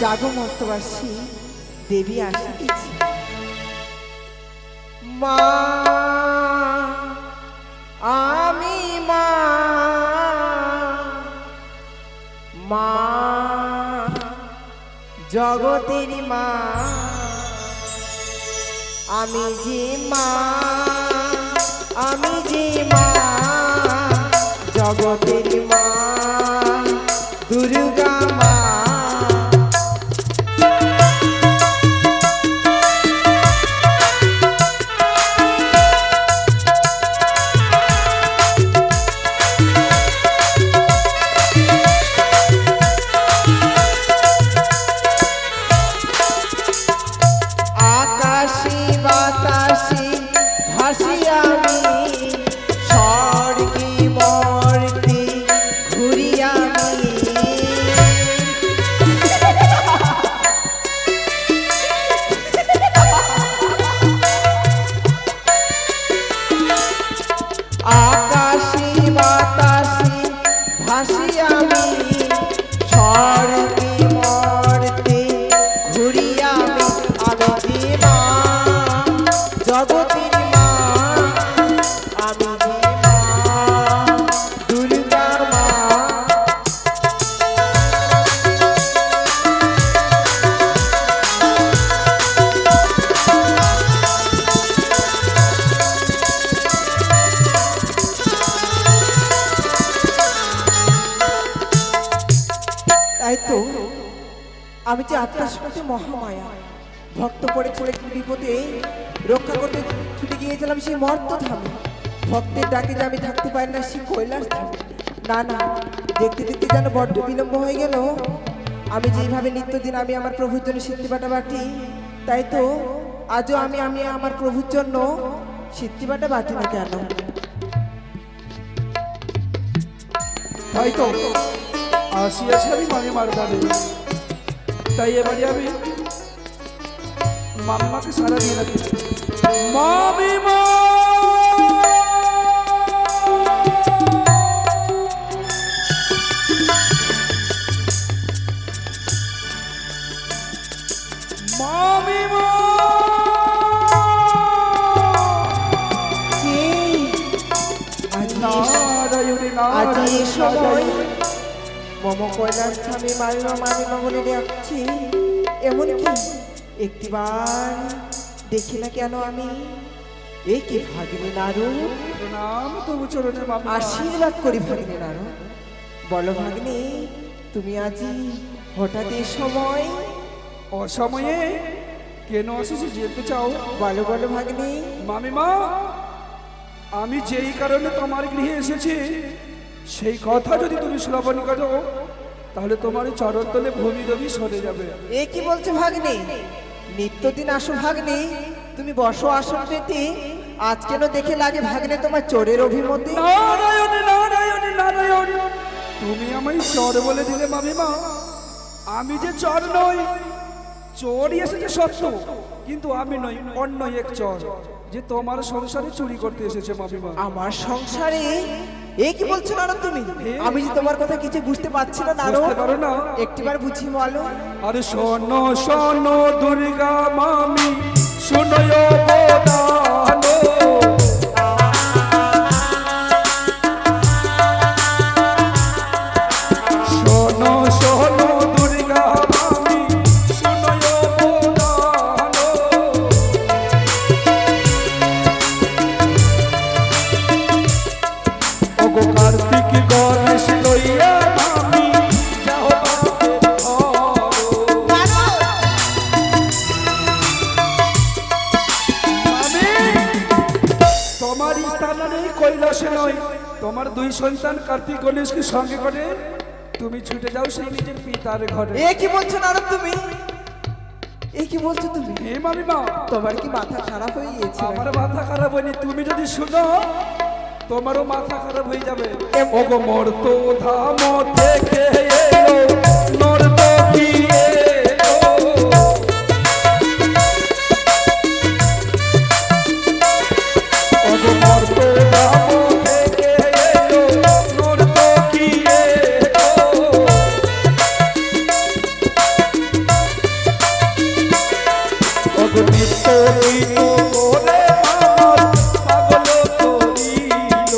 জাগো মর্তবাসী, দেবী আসিতেছি। মা আমি মা, মা জগতের মা, আমি যে মা, আমি যে মা জগতের মা, দুর্গা মা। আকাশে বাতাসে ভাসি আমি, স্বর্গে মর্তে ঘুরি আমি। আকাশে বাতাসে ভাসি আমি, স্বর্গে মর্তে ঘুরি আমি। আমি যে মা, জগতের মা, আমি যে মা, দুর্গার মা। তাই তো আমি যে আত্মার শক্তি মহামায়া, ভক্ত পড়ে পড়ে বিপদে রক্ষা করতে ছুটে গিয়েছিলাম সেই মর্ত ধামে। ভক্তের ডাকে যে আমি থাকতে পারি না সেই কৈলাস ধামে। না না, দেখতে দেখতে যেন বড্ড বিলম্ব হয়ে গেল। আমি যেইভাবে নিত্যদিন আমি আমার প্রভুর জন্য সিদ্ধি বাটা বাটি, তাই তো আজও আমি আমার প্রভুর জন্য সিদ্ধি বাটা বাটি না কেন? তাই তো আসিয়াছি আমি মামিমার বাড়ি। তাই এবারে আমি মাম্মাকে সারা দিয়ে রাখি। মামিমা মামিমা নারায়ণী আজ এই সময় নারায়ণী মম কয়লার স্বামী মামিমা মামিমা বলে ডাকছি, এমনকি একটিবার দেখি না কেন আমি? এ কি ভাগিনী নারু, প্রণাম তবু চরণে মামিমা। আশীর্বাদ করি ভাগিনী নারু। বলো ভাগিনী, তুমি আজি হঠাৎ এই সময়? অসময়ে কেন আসিস যেতে চাও? বলো বলো ভাগিনী। মামিমা, আমি যেই কারণে তোমার গৃহে এসেছি সেই কথা যদি তুমি শ্রবণ করো তাহলে তোমার চরণ তলে ভূমি রবি সরে যাবে। এ কি বলছো ভাগ্নে? নিত্যদিন আসো ভাগ্নে, তুমি বসো আসন পেতে, আজ কেন দেখে লাগে ভাগ্নে তোমার চোরের অভিমতি? নারায়ণ নারায়ণ নারায়ণ, তুমি আমায় চর বলে দিলে মামিমা। আমি যে চর নই, চোরই এসেছে সত্য, কিন্তু আমি নই, অন্য এক চর যে তোমার সংসারে চুরি করতে এসেছে মামিমা। আমার সংসারে? এ কি বলছো না তুমি? আমি যে তোমার কথা কিছু বুঝতে পারছি না নারো। বুঝতে পারো না? একটিবার বুঝি বলো। আরে শোনো শোনো দুর্গা মামি, শোনো বদানো। শোনো শোনো দুর্গা মামি, শোনো বদানো। ওগো কার্তিক গণেশ লইয়া মামি যাও বাপের ঘর। তোমার স্থান নেই কৈলাসে নয়, তোমার দুই সন্তান কার্তিক গণেশকে সঙ্গে করে তুমি ছুটে যাও সেই নিজের পিতার ঘরে। এ কি বলছো নারদ তুমি? এ কি বলছো তুমি? হে মামিমা, তোমার কি মাথা খারাপ হয়ে গিয়েছে? আমার মাথা খারাপ হয়নি, তুমি যদি শুনো তোমারও মাথা খারাপ হয়ে যাবে। ওগো মর্ত ধাম থেকে এলো নর্তকী এলো। ওগো মর্ত ধাম থেকে এলো নর্তকী এলো। ওগো নিত্য নিত্য করে আমার পাগল করিল।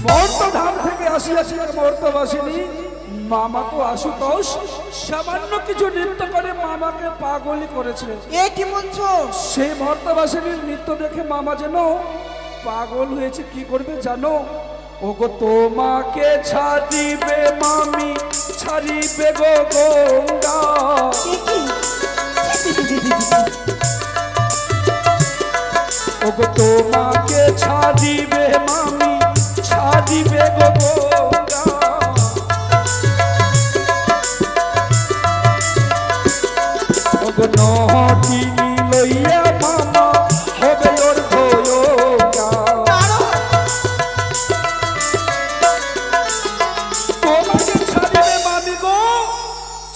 মর্তধাম থেকে আসিয়াছি আর মর্তবাসিনী মামা তো আশুতোষ সামান্য কিছু নৃত্য করে মামাকে পাগলই করেছে। এ কি বলছো? সেই মর্তবাসিনীর নৃত্য দেখে মামা যেন পাগল হয়েছে। কি করবে জানো? ওগো তোমাকে ছাড়িবে মামি, ছাড়িবে গো গঙ্গা। ওগো তোমাকে ছাড়িবে মামি, ছাড়িবে গো গঙ্গা। ওগো নহটিনি লইয়া মামা হবে ওর ভয়োগা। তোমাকে ছাড়িবে মামি গো,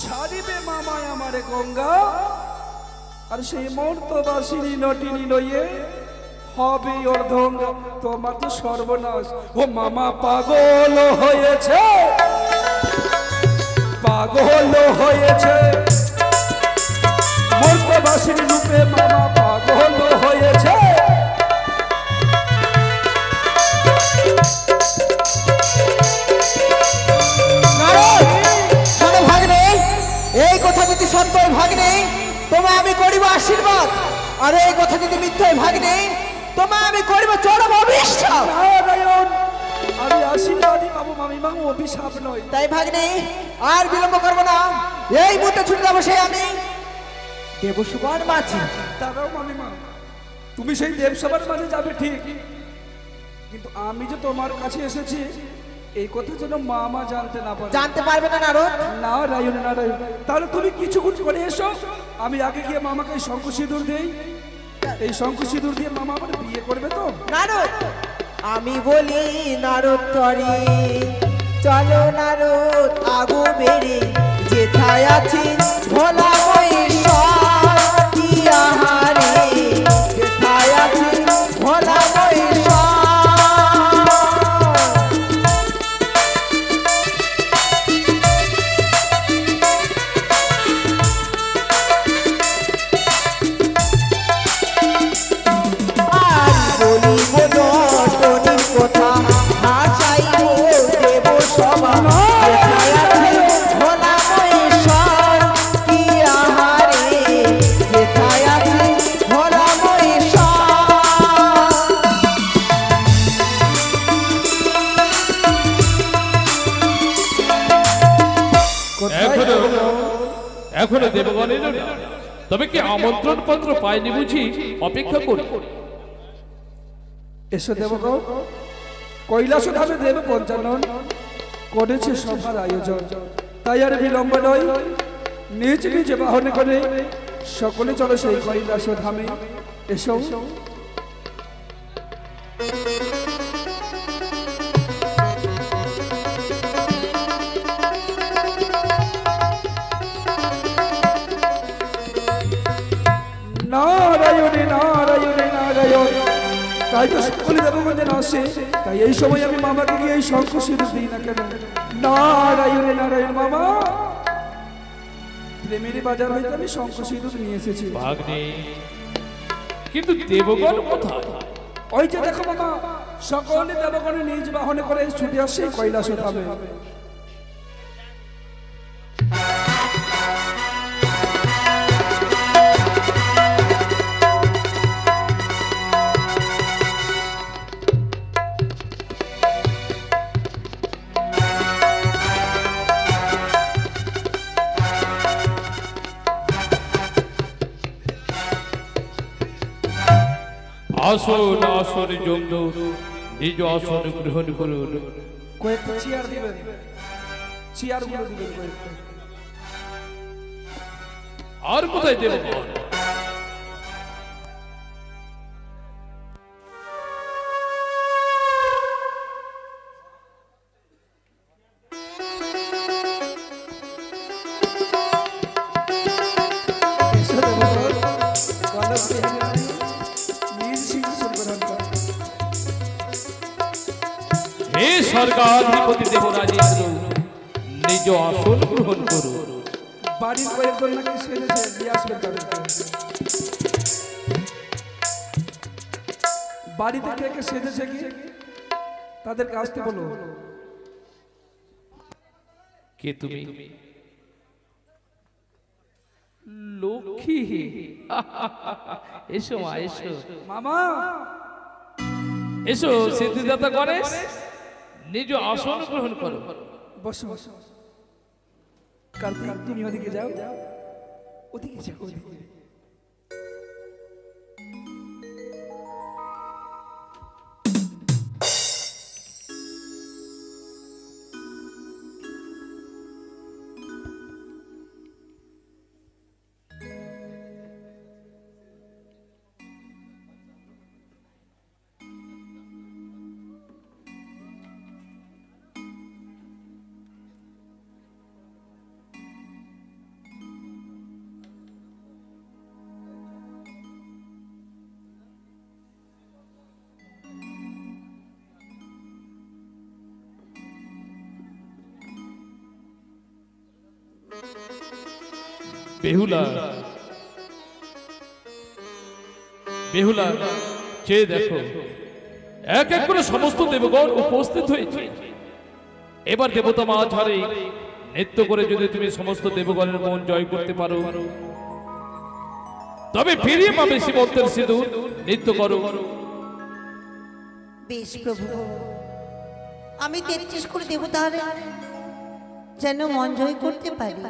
ছাড়িবে মামায় আমারে গঙ্গা। আর সেই মর্তবাসিনী নটিনী লইয়ে হবে ওর ধঙ্গা। তোমার তো সর্বনাশ। ও মামা পাগল হয়েছে, পাগল হয়েছে, মর্তবাসিনী রূপে মামা পাগল হয়েছে। শোনো ভাগ্নে, এই কথা যদি সত্য হয় ভাগ্নে, তোমায় আমি করিব আশীর্বাদ, আর এই কথা যদি মিথ্যা হয় ভাগ্নে, তোমায় আমি করিব চরম অভিশাপ। নারায়ণ, আমি আশীর্বাদই পাবো মামিমা, অভিশাপ নয়। তাই ভাগ্নে আর বিলম্ব করবো না, এই মুহূর্তে ছুটে যাবো সেই আমি দেবসুবর মাঝি। দাঁড়াও মামিমা, তুমি সেই দেবসভার মাঝে যাবে ঠিক, কিন্তু আমি যে তোমার কাছে এসেছি এই কথা যেন মামা জানতে না পারে। জানতে পারবে না নারদ? নারায়ণ নারায়ণ, তাহলে তুমি কিছুক্ষণ করে এসো, আমি আগে গিয়ে মামাকে এই শঙ্খ সিঁদুর দেই। এই শঙ্খ সিঁদুর দিয়ে মামা আমার বিয়ে করবে তো? নারদ, আমি বলি নারদ তরে চলো নারদ, আগো বেড়ে যেথায় আছি ভোলা মহেশ্বর কি আহারে যেথায় আছে ভোলা মহেশ্বর। আর বলিব দর্শনীর কথা ভাষাইব দেব সভা যেথায় আছে ভোলা মহেশ্বর কি আহারে যেথায় আছে ভোলা মহেশ্বর। এখনো এখনো দেবগণ এলো না। তবে কি আমন্ত্রণ পত্র পাইনি বুঝি? অপেক্ষা করি। এসো দেবগণ, কৈলাস ধামে দেব পঞ্চানন করেছে সভার আয়োজন, তাই আর বিলম্ব নয়, নিজ নিজ বাহনে করে সকলে চলো সেই কৈলাস ধামে। এসো। নারায়ণে নারায়ণে নারায়ণ। তাই তো সকলে দেবগঞ্জে আসে, তাই এই সময় আমি মামাকে গিয়ে এই শঙ্খ সিঁদুর দিই না কেন? নারায়ণে নারায়ণ। মামা, প্রেমের বাজার হইতে আমি শঙ্খ সিঁদুর নিয়ে এসেছি। ভাগ্নে, কিন্তু দেবগণ কোথায়? ওই যে দেখো মামা, সকলে দেবগণে নিজ বাহনে করে ছুটে আসে কৈলাস ধামে। আসন আসন জমদ নিজ আসন গ্রহণ করুন। কয়েকটা চেয়ার দিবেন, চেয়ার গুলো দিবেন কয়েকটা। আর কোথায় দেবগণ? এসো দেবগণ, কনক বিহারী নিজ সিংহাসন গ্রহণ করুন। হে স্বর্গাধিপতি দেবরাজেন্দ্র, নিজ আসন গ্রহণ করুন। বাড়ির কয়েকজন নাকি সেরেছে, দিয়ে আসবেন তাদেরকে। বাড়িতে কে কে সেজেছে কি তাদেরকে আসতে বলো। কে তুমি? লক্ষ্মী। এসো মা, এসো মামা, এসো। সিদ্ধিদাতা গণেশ, নিজ আসন গ্রহণ করো। বসো। কার্তিক, তুমি ওদিকে যাও, ওদিকে যাও, ওদিকে। বেহুলা, বেহুলা, চেয়ে দেখো, এক এক করে সমস্ত দেবগণ উপস্থিত হয়েছে। এবার দেবতা মাঝ হারে নৃত্য করে যদি তুমি সমস্ত দেবগণের মন জয় করতে পারো, তবে ফিরিয়ে পাবে সীমন্তের সিঁদুর। নৃত্য করো। বেশ প্রভু, আমি 33 করে দেবতার যেন মন জয় করতে পারি।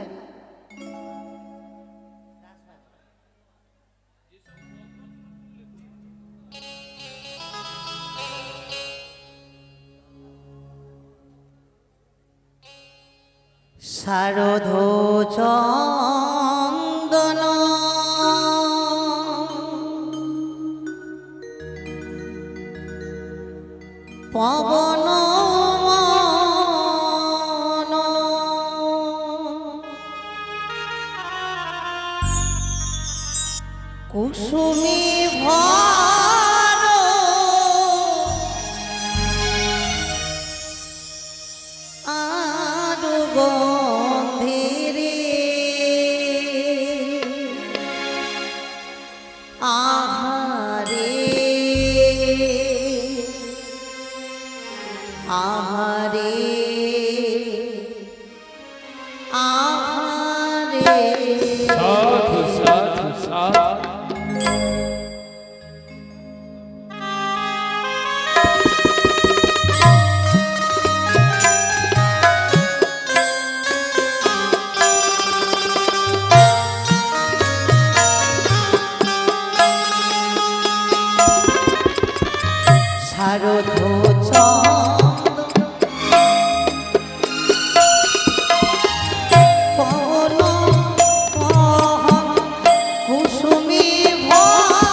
শারদ চন্দন পবন মনন কুসুমি ভর আর গন্ধেরে আহারে আহারে আহারে সাধু সাধু সাধু শারদ চন্দ পবন কুসুমি ভর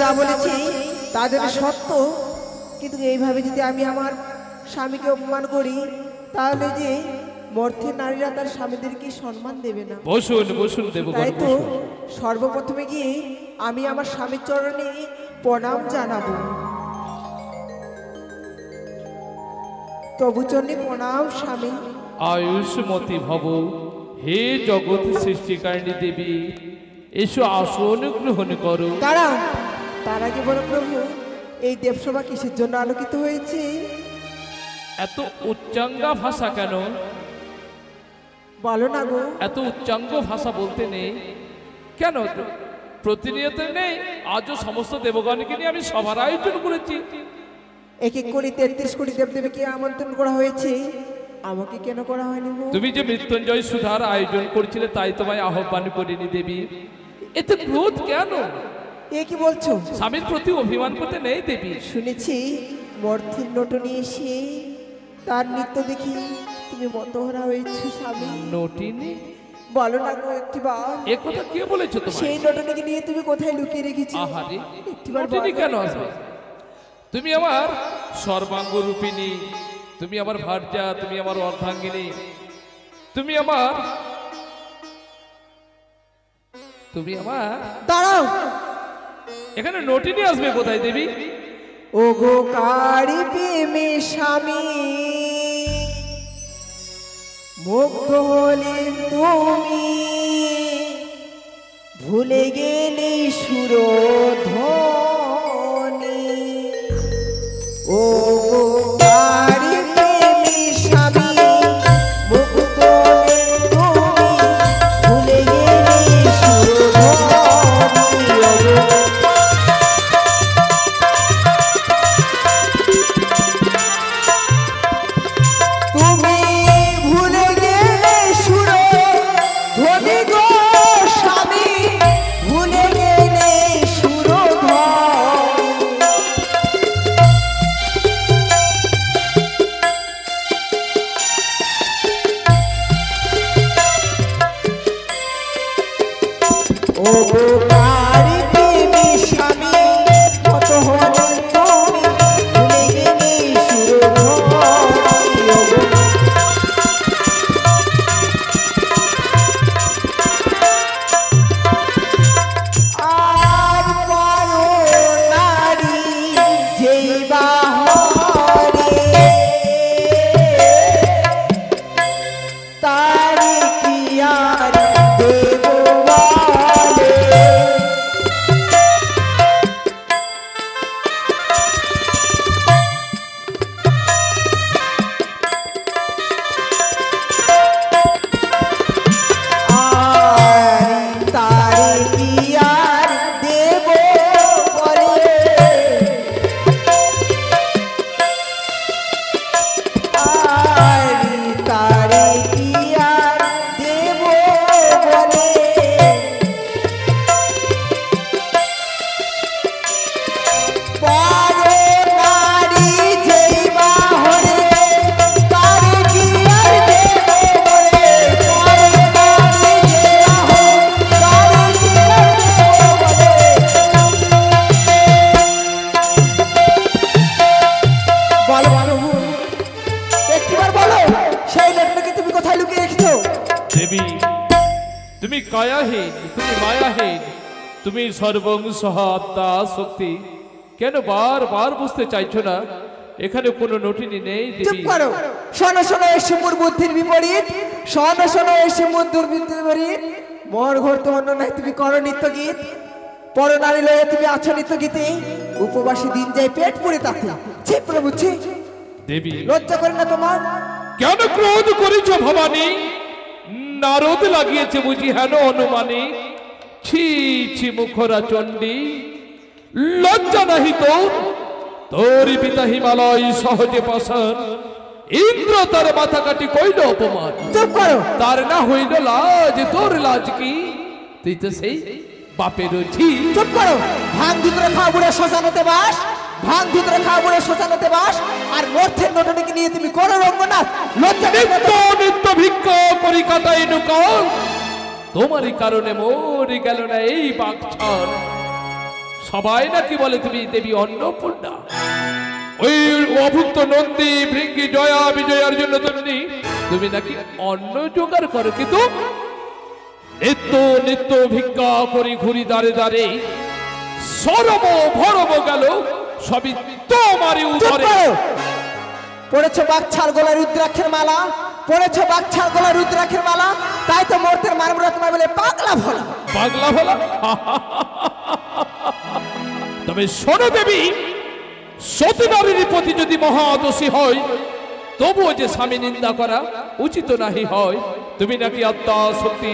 যা বলেছি তা যদি সত্য, কিন্তু এইভাবে যদি আমি আমার স্বামীকে অপমান করি তাহলে যে মর্থের নারীরা তার স্বামীদেরকে সম্মান দেবে না। বসুন বসুন দেবগণ তাই তো বসুন। সর্বপ্রথমে গিয়ে আমি আমার স্বামীর চরণে প্রণাম জানাবো। তবু চরণে প্রণাম স্বামী। আয়ুষ্মতি ভব, হে জগৎ সৃষ্টিকারিণী দেবী, এসো আসন গ্রহণ করো। দাঁড়াও, তার আগে বলো প্রভু, এই দেবসভা কিসের জন্য আলোকিত হয়েছে? এত উচ্চাঙ্গা ভাষা কেন? বলো না গো। এত উচ্চাঙ্গ ভাষা বলতে নেই কেন? প্রতিনিয়ত নেই, আজও সমস্ত দেবগণকে নিয়ে আমি সভার আয়োজন করেছি। এক এক করে 33 কোটি দেবদেবীকে আমন্ত্রণ করা হয়েছে, আমাকে কেন করা হয়নি গো? তুমি যে মৃত্যুঞ্জয় সুধার আয়োজন করেছিলে তাই তোমায় আহ্বান করিনি দেবী। এতে ক্রোধ কেন? এ কি বলছো? স্বামীর প্রতি অভিমান করতে নেই দেবী। শুনেছি মর্থের নটনি এসে তার নৃত্য দেখি তুমি মতহারা হয়েছো স্বামী। নটিনি? বলো না গো একটিবার। এ কথা কে বলেছো তোমায়? সেই নটনিকে নিয়ে তুমি কোথায় লুকিয়ে রেখেছো? আহারে, একটিবার নটিনি বলো। কেন আসবে? তুমি আমার সর্বাঙ্গ রূপিণী, তুমি আমার ভার্যা, তুমি আমার অর্ধাঙ্গিনী, তুমি আমার দাঁড়াও, এখানে নটিনি আসবে কোথায় দেবী? ও গো কারি প্রেমে স্বামী, মুগ্ধ হলে তুমি, ভুলে গেলে সুরধ্বনি। ও গো কারি প্রেমে স্বামী, মুগ্ধ হলে তুমি, ভুলে গেলে সুরধ্বনি। ও গো তুমি ভুলে গেলে সুর ধ্বনি গো স্বামী, ভুলে গেলে সুর ও গো কারি প্রেমী স্বামী, কত হলে তুমি, ভুলে গেলে সুর ধ্বনি। ও গো আর পারো নারী যেই বাহরে, তারি কি আর দেব বলে। আর তারে কি আর দেব বলে। আর তারে কি আর দেব বলে। পারে নারী যেই বাহরে, তারে কি আর দেব বলে। পারে নারী যেই বাহরে, তারে কি আর দেব বলে। বলো প্রভু, একটিবার বলো, সেই লগ্নকে তুমি কোথায় লুকিয়ে রেখেছো? দেবী, তুমি কায়াহীন, তুমি মায়াহীন, তুমি সর্বংশ আত্মা শক্তি, কেন বারবার বুঝতে চাইছো না এখানে কোনো নটিনি নেই চুপ দেবী? করো। শোনো শোনো, এসে মোর বুদ্ধির বিপরীত। শোনো শোনো, এসে মোর দুর্বৃত্তির বিপরীত। মোর ঘর তোমার নাই, তুমি করো নিত্য গীত। পর নারী লয়ে তুমি আছো নিত্য গীতে। উপবাসী দিন যায় পেট পুড়ে তাতে। ছি প্রভু ছি, দেবী, লজ্জা করে না তোমার? কেন ক্রোধ করেছ ভবানী? নারদ লাগিয়েছে বুঝি হেন অনুমানী? ছি ছি মুখরা চণ্ডী, লজ্জা নাহি তোর? তোরই পিতা হিমালয় সহজে পাশান, ইন্দ্র তার মাথা কাটি কইল অপমান। চুপ করো। তার না হইল লাজ, তোর লাজ কি? তুই তো সেই বাপের ঝি। চুপ করো। ভাঙ ভিতরে খাওয়া বুড়ে শ্মশানেতে বাস, ভাঙ ভিতরে খাওয়া বুড়ে শ্মশানেতে বাস। আর মর্থের নটনিকে নিয়ে তুমি করো রঙ্গনাথ। লজ্জা নেই নিত্য নিত্য ভিক্ষা করি কাটাই নৌকাল, তোমারই কারণে মরে গেল না এই বাগছাল। সবাই নাকি বলে তুমি দেবী অন্নপূর্ণা। ওই অভুক্ত নন্দী ভৃঙ্গি জয়া বিজয়ার জন্য তুমি নাকি অন্ন জোগাড় করো, কিন্তু নিত্য নিত্য ভিক্ষা করি ঘুরি দাঁড়ে দাঁড়ে সরব ভরব গেল সবই তোমারই উদরে। পড়েছো বাগছাল গলায় রুদ্রাক্ষের মালা, পড়েছো বাগছাল গলায় রুদ্রাক্ষের মালা, তাই তো মূর্তির মারমুরা তোমায় বলে পাগলা ভোলা। পাগলা ভোলা? তবে শোনো দেবী, সতী নারীর প্রতি যদি মহাদোষী হয় তবুও যে স্বামী নিন্দা করা উচিত নাহি হয়। তুমি নাকি আত্মা শক্তি,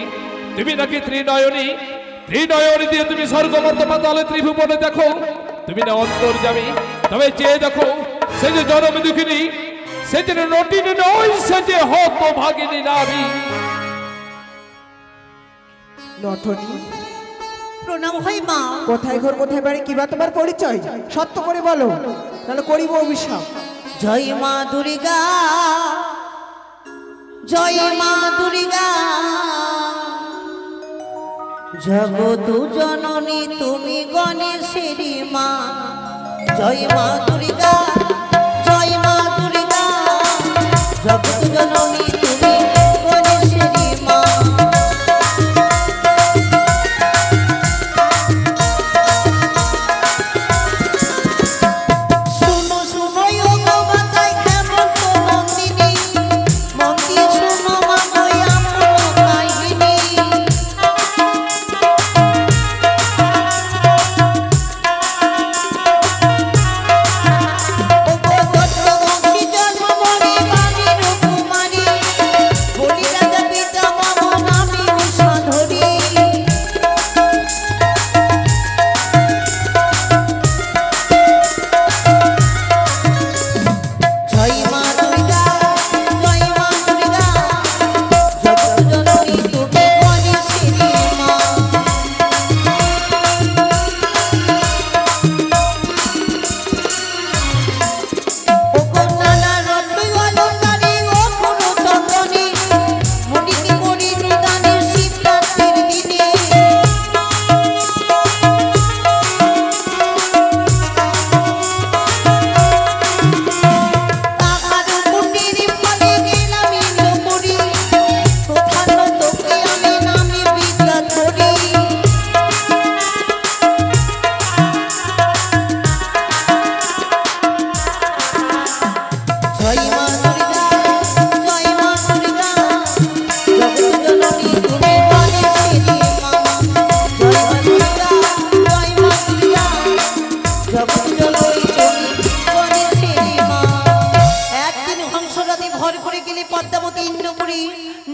তুমি নাকি ত্রিনয়নী, ত্রিনয়নী দিয়ে তুমি স্বর্গ মর্ত পাতালে ত্রিভুবনে দেখো। তুমি না অন্তর্যামী, তবে চেয়ে দেখো সে যে জনম দুঃখিনী, সে যে নটিনী নয়, সে যে হত ভাগিনী নারী। নটনী, প্রণাম হয় মা। কোথায় ঘর কোথায় বাড়ি, কিবা তোমার পরিচয়? সত্য করে বলো, নাহলে করিব অভিশাপ। জয় মা দুর্গা, জয় মা দুর্গা, জগত জননী তুমি গণেশের মা। জয় মা দুর্গা, জয় মা দুর্গা, জগত জননী তুমি গণেশের মা। শুনো শুনো ও বাতাই কেমন তো নন্দিনী, মন দিয়ে শুনো মা গো আপন কাহিনী।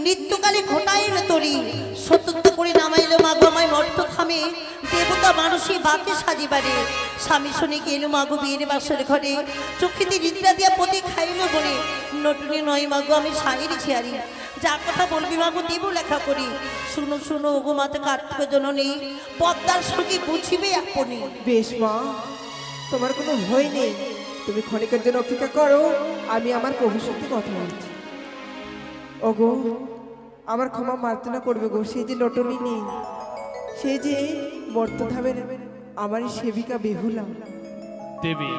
নিত্যকালে ঘটাইল তরি সত্যত্ব করে নামাইল মাগো আমায় মর্ত থামে দেবতা মানুষই বাতি সাজিবারে। স্বামী শুনে গেল মাগো বিয়ের বাসর ঘরে, চোখেতে নিদ্রা দিয়া পতি খাইল বলে। নটুনি নয় মাগো আমি সাগের ছিয়ারি, যা কথা বলবি মাগো দেব লেখা করি। শুনো শুনো ওগো মাতা কার্তিক জননী, পদ্মার সঙ্গে বুঝিবে আপনি। বেশ মা, তোমার কোনো ভয় নেই, তুমি ক্ষণিকের জন্য অপেক্ষা করো, আমি আমার প্রভুর সাথে কথা বলছি। ওগো আমার ক্ষমা প্রার্থনা করবে গো, সেই যে নটনী নেই, সেই যে মর্তধামের আমারই সেবিকা বেহুলা। দেবী,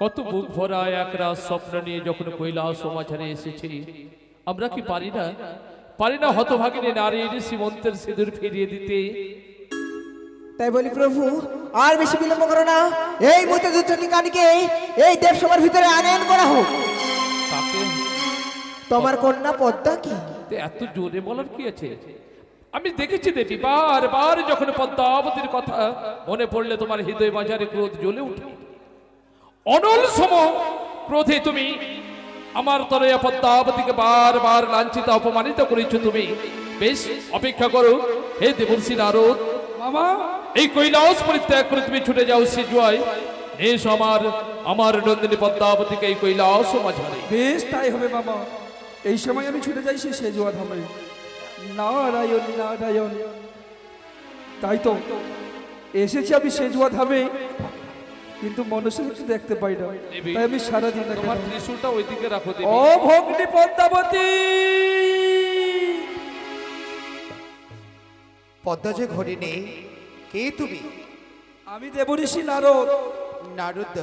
কত বুক ভরা এক রাত স্বপ্ন নিয়ে যখন কৈলাস সমাচারে এসেছি, আমরা কি পারি না হতভাগিনী নারীর সীমন্তের সিঁদুর ফিরিয়ে দিতে? তাই বলি প্রভু, আর বেশি বিলম্ব করো না, এই মুহূর্তে দুচকি কানিকে এই দেবসভার ভিতরে আনয়ন করা হোক। তাকে তোমার কন্যা পদ্মা কি? এত জোরে বলার কি আছে? আমি দেখেছি দেবী, বারবার যখন পদ্মাবতীর কথা মনে পড়লে তোমার হৃদয় বাজারে ক্রোধ জ্বলে উঠে। অনল সম ক্রোধে তুমি আমার তনয়া পদ্মাবতীকে বারবার লাঞ্ছিত অপমানিত করেছ। তুমি বেশ অপেক্ষা করো হে দেবর্ষি নারদ। মামা, এই কৈলাস পরিত্যাগ করে তুমি ছুটে যাও সিজুয়ায়, এস আমার নন্দিনী পদ্মাবতীকে এই কৈলাস মাঝারে। বেশ তাই হবে মামা, এই সময় আমি ছুটে যাই সে সেজুয়া ধামে। নারায়ণ নারায়ণ, তাই তো এসেছি আমি সেজুয়া ধামে, কিন্তু মনুষ্য কিছু দেখতে পাই না, তাই আমি সারাদিন তোমার ত্রিশূলটা ওইদিকে রাখো দেবী। ও ভগ্নী পদ্মাবতী, পদ্মা যে ঘরে নেই, কে তুমি? আমি দেবঋষি নারদ। নারদ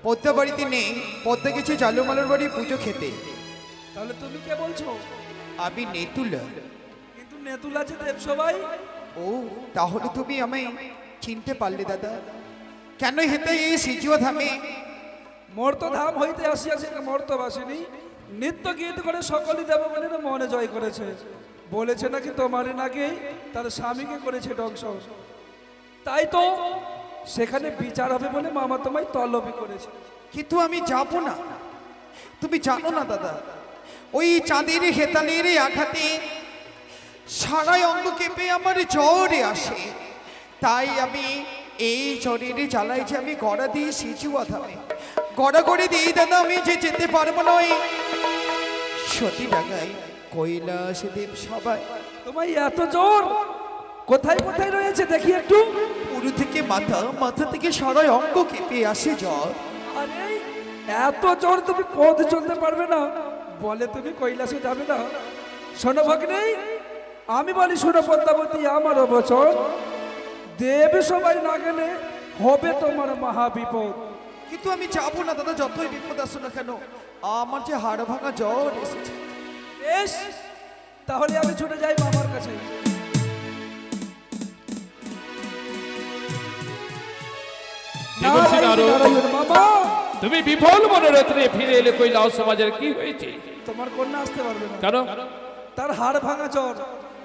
পদ্মা বাড়িতে নেই, পদ্মা গেছে জালুমালার বাড়ি পুজো খেতে। তাহলে তুমি কে বলছো? আমি নেতুল। কিন্তু নেতুল আছে দেব সবাই। ও তাহলে তুমি আমায় চিনতে পারলে দাদা? কেন হেতে এই সিজুয়া ধামে? মর্ত ধাম হইতে আসিয়াছে, মর্ত বাসিনী নিত্য গীত করে সকলই দেবগণের মনে জয় করেছে। বলেছে নাকি তোমারই নাকি তার স্বামীকে করেছে ধ্বংস। তাই তো সেখানে বিচার হবে বলে মামা তোমায় তলবি করেছে। কিন্তু আমি যাব না। তুমি জানো না দাদা, ওই চাঁদের হেতালের আঘাতে সারা অঙ্গ কেঁপে আমার জ্বরে আসে। তাই আমি এই জ্বরের জ্বালায় যে আমি গড়া দিয়ে সিজুয়া ধামে গড়া করে দিই দাদা, আমি যে যেতে পারবো না। ওই সতী ডাঙায় কৈলাস দেব সবাই। তোমায় এত জোর কোথায় কোথায় রয়েছে দেখি একটু। পুরো থেকে মাথা, মাথা থেকে সারা অঙ্গ কেঁপে আসে জ্বর। আরে এত জোর তুমি পথ চলতে পারবে না বলে তুমি কৈলাসে যাবে না? শোনো ভগ্নী, আমি বলি শোনো পদ্মাবতী, আমারও বচন, দেব সবাই না গেলে হবে তোমার মহাবিপদ। কিন্তু আমি যাবো না দাদা, যতই বিপদ আসো না কেন। আমার যে হাড় ভাঙা জ্বর এসেছে। বেশ, তাহলে আমি ছুটে যাই মামার কাছে। দেবর্ষি নারদ, নারায়ণ মামা, তুমি বিফল মনোরথে ফিরে এলে কৈলাস সমাজের কি হয়েছে? তোমার কন্যা আসতে পারবে না। কেন? তার হাড় ভাঙা জ্বর,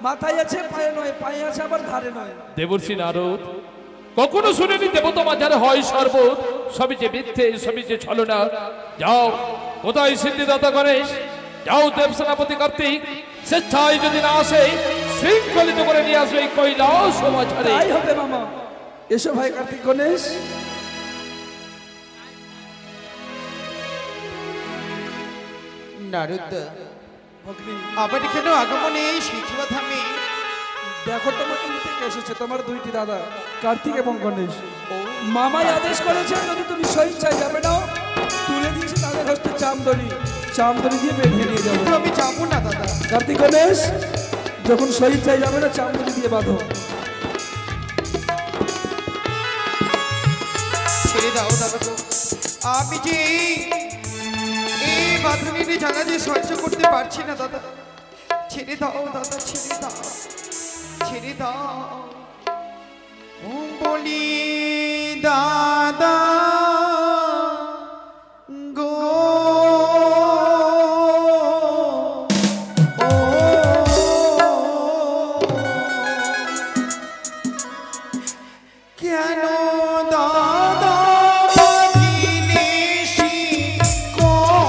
মাথায় আছে পায়ে নয়, পায়ে আছে আবার ঘাড়ে নয়। দেবর্ষি নারদ, কখনো শুনিনি দেবতা মাঝারে হয় শরবত, সবই যে মিথ্যে, সবই যে ছলনা। যাও, কোথায় সিদ্ধিদাতা গণেশ? যাও দেব সেনাপতি কার্তিক, স্বেচ্ছায় যদি না আসে শৃঙ্খলিত করে নিয়ে আসবে এই কৈলাস সমাজে। তাই হবে মামা। এসো ভাই কার্তিক গণেশ। নারদ, ভগ্নী, আবার কেন আগমনে এই সিজুয়া ধামে? দেখো তোমাকে নিতে কে এসেছে, তোমার দুইটি দাদা কার্তিক এবং গণেশ। মামাই আদেশ করেছে যদি তুমি স্বেচ্ছায় যাবে না, তুলে দিয়েছে তাদের হস্তে চামদড়ি, চামদড়ি দিয়ে বেঁধে নিয়ে যাবে। কিন্তু আমি যাবো না দাদা। কার্তিক গণেশ, যখন স্বেচ্ছায় যাবে না চামদড়ি দিয়ে বাঁধো। ছেড়ে দাও দাদা গো। আমি যে এই বাঁধনের জায়গা দিয়ে সহ্য করতে পারছি না দাদা। ছেড়ে দাও দাদা, ছেড়ে দাও, ছেড়ে দাও। ও বলি দাদা গো, ও কেন দাদা বাঁধিলে শিকলি?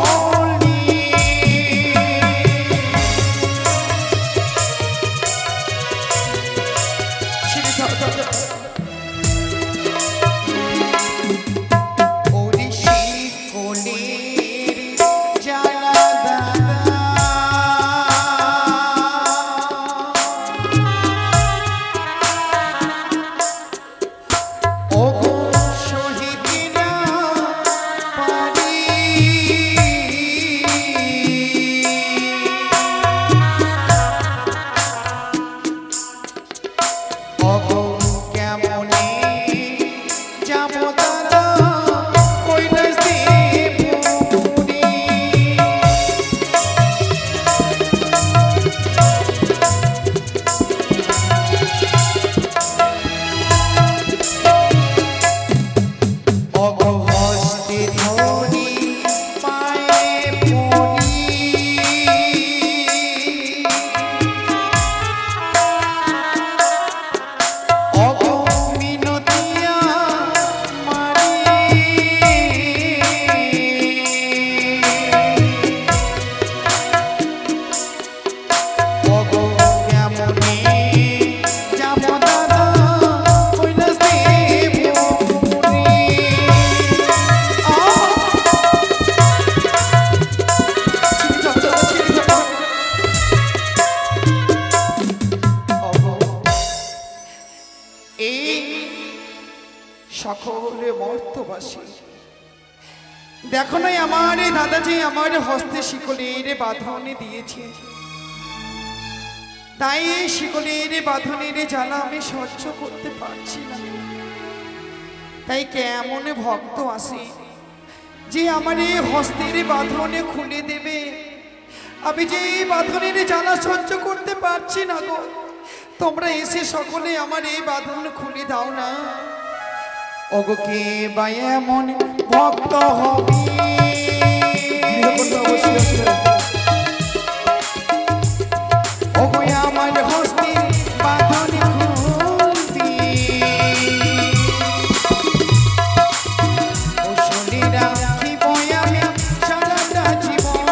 ছেড়ে দাও দাদা। ওরে শিকলির জ্বালা দাদা, ওগো সহিতে না পারি। ওগো কেমনে যাব দাদা কৈলাস দেবপুরী? ওগো হস্তে ধরি পায়ে পড়ি, ওগো মিনতিয়া মারি। ওগো কেমনে যাব দাদা কৈলাস দেবপুরী? এই সকলে মর্তবাসী, দেখো নাই আমার এই দাদাজি আমার হস্তে শিকলের বাঁধনে দিয়েছে। তাই এই শিকলের বাঁধনের জ্বালা আমি সহ্য করতে পারছি না। তাই কেমন ভক্ত আসে যে আমার এই হস্তের বাঁধনে খুলে দেবে। আমি যে এই বাঁধনের জ্বালা সহ্য করতে পারছি না গো, তোমরা এসে সকলে আমার এই বাঁধন খুলে দাও না। ওগো কে বা এমন ভক্ত হবে ওগো আমার হস্তের বাঁধন খুলবি। ও শুনে রাখিব আমি সারাটা জীবন।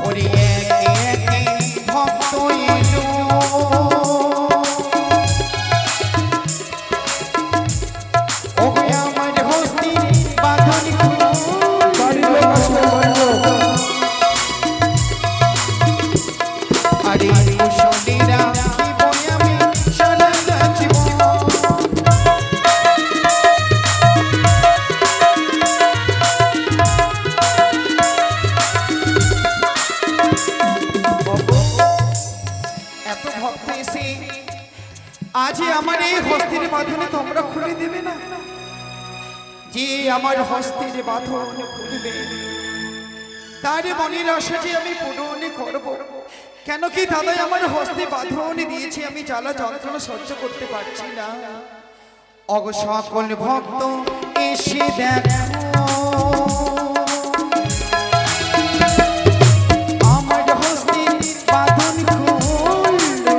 ওরে একে একে ভক্ত এলো ওগো আমার হস্তির বাঁধন আরে শুনে রাখিব আমি সারাটা জীবন। এত ভক্ত এসে আজ আমার এই হস্তের বাঁধনে তোমরা খুলে দেবে না? যে আমার হস্তের বাঁধন খুলবে তার মনের আশাটি আমি পূরণ করব। কেন কি দাদাই আমার হস্তে বাঁধন দিয়েছে, আমি জ্বালা যন্ত্রণা সহ্য করতে পারছি না। অগ সকল ভক্ত এসে দেখো আমার হস্তের বাঁধন খুললো।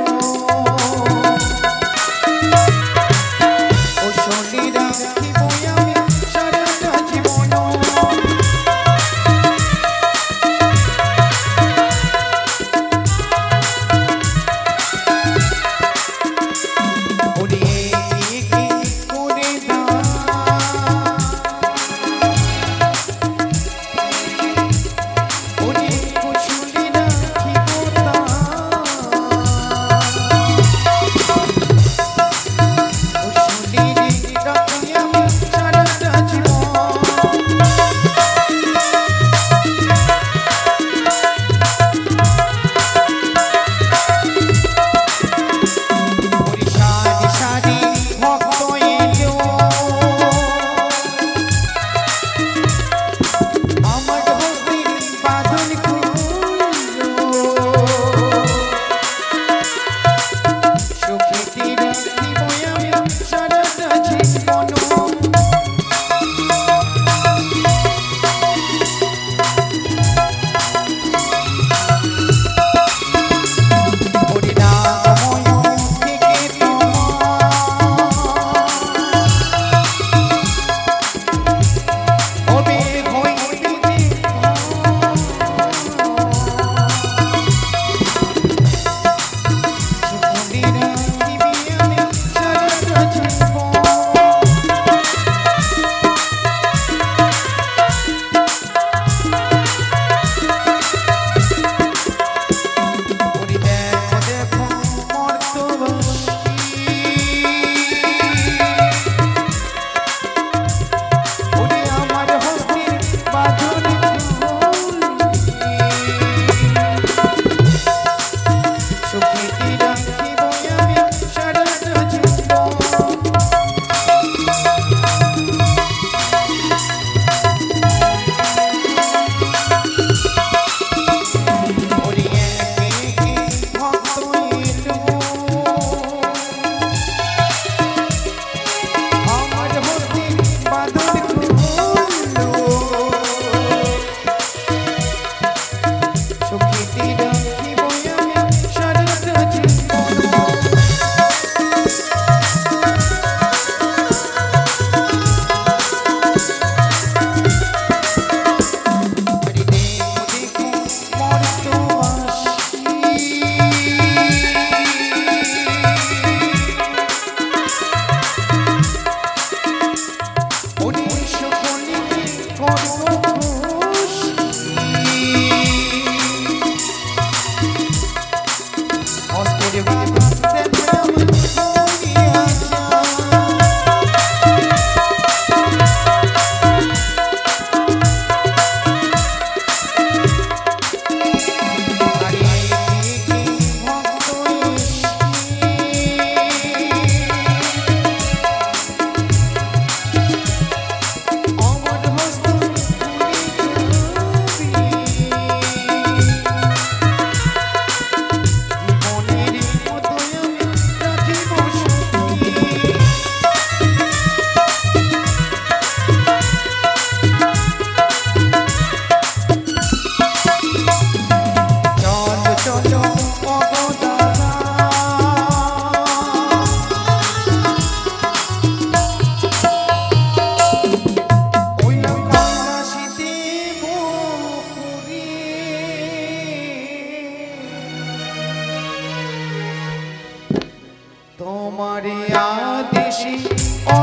ও শুনে রাখিব আমি সারাটা জীবন। ওরে কি করে দাও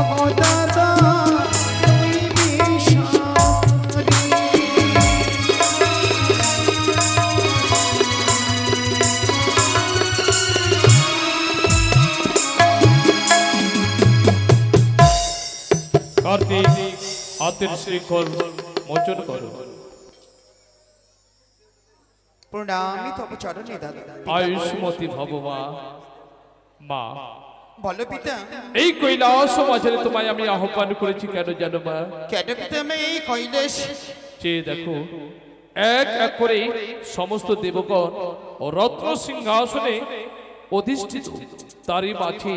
গো দাদা তুই বিষারি। কার্তিক হাতের শৃঙ্খল মোচন করো। প্রণামী তব চরণে দাদা। আয়ুষ্মতী ভব মা। মা বলো পিতা। এই কৈলাস মাঝে তোমায় আমি আহ্বান করেছি কেন জানো মা? কেন পিতা আমি এই কৈলাস? চেয়ে দেখো এক এক করে সমস্ত দেবগণ ও রত্ন সিংহাসনে অধিষ্ঠিত, তারই মাঝে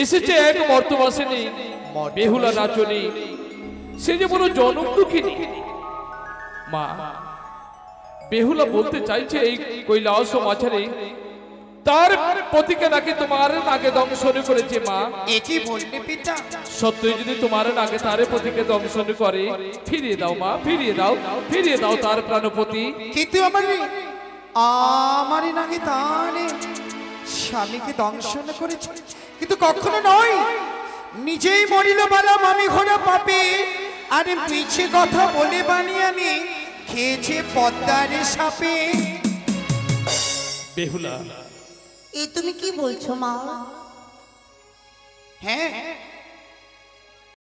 এসেছে এক মর্তবাসিনী বেহুলা নাচনী। সে যে বড় জনক দুঃখিনী মা। বেহুলা বলতে চাইছে এই কৈলাস মাঝারে তার পতিকে নাকি তোমার নাগে দংশন করেছে মা। এ কি বললে পিতা? সত্যই যদি তোমার নাগে তার পতিকে দংশন করে, ফিরিয়ে দাও মা, ফিরিয়ে দাও, ফিরিয়ে দাও তার প্রাণপতি। কিন্তু আমারই নাকি তার স্বামীকে দংশন করেছে, কিন্তু কখনো নয়। নিজেই মরিল বলাম আমি ঘোড়া পাপে, আরে পিছে কথা বলে বানিয়ে আমি খেয়েছে পদ্মার সাপে। বেহুলা এ তুমি কি বলছো মা? হ্যাঁ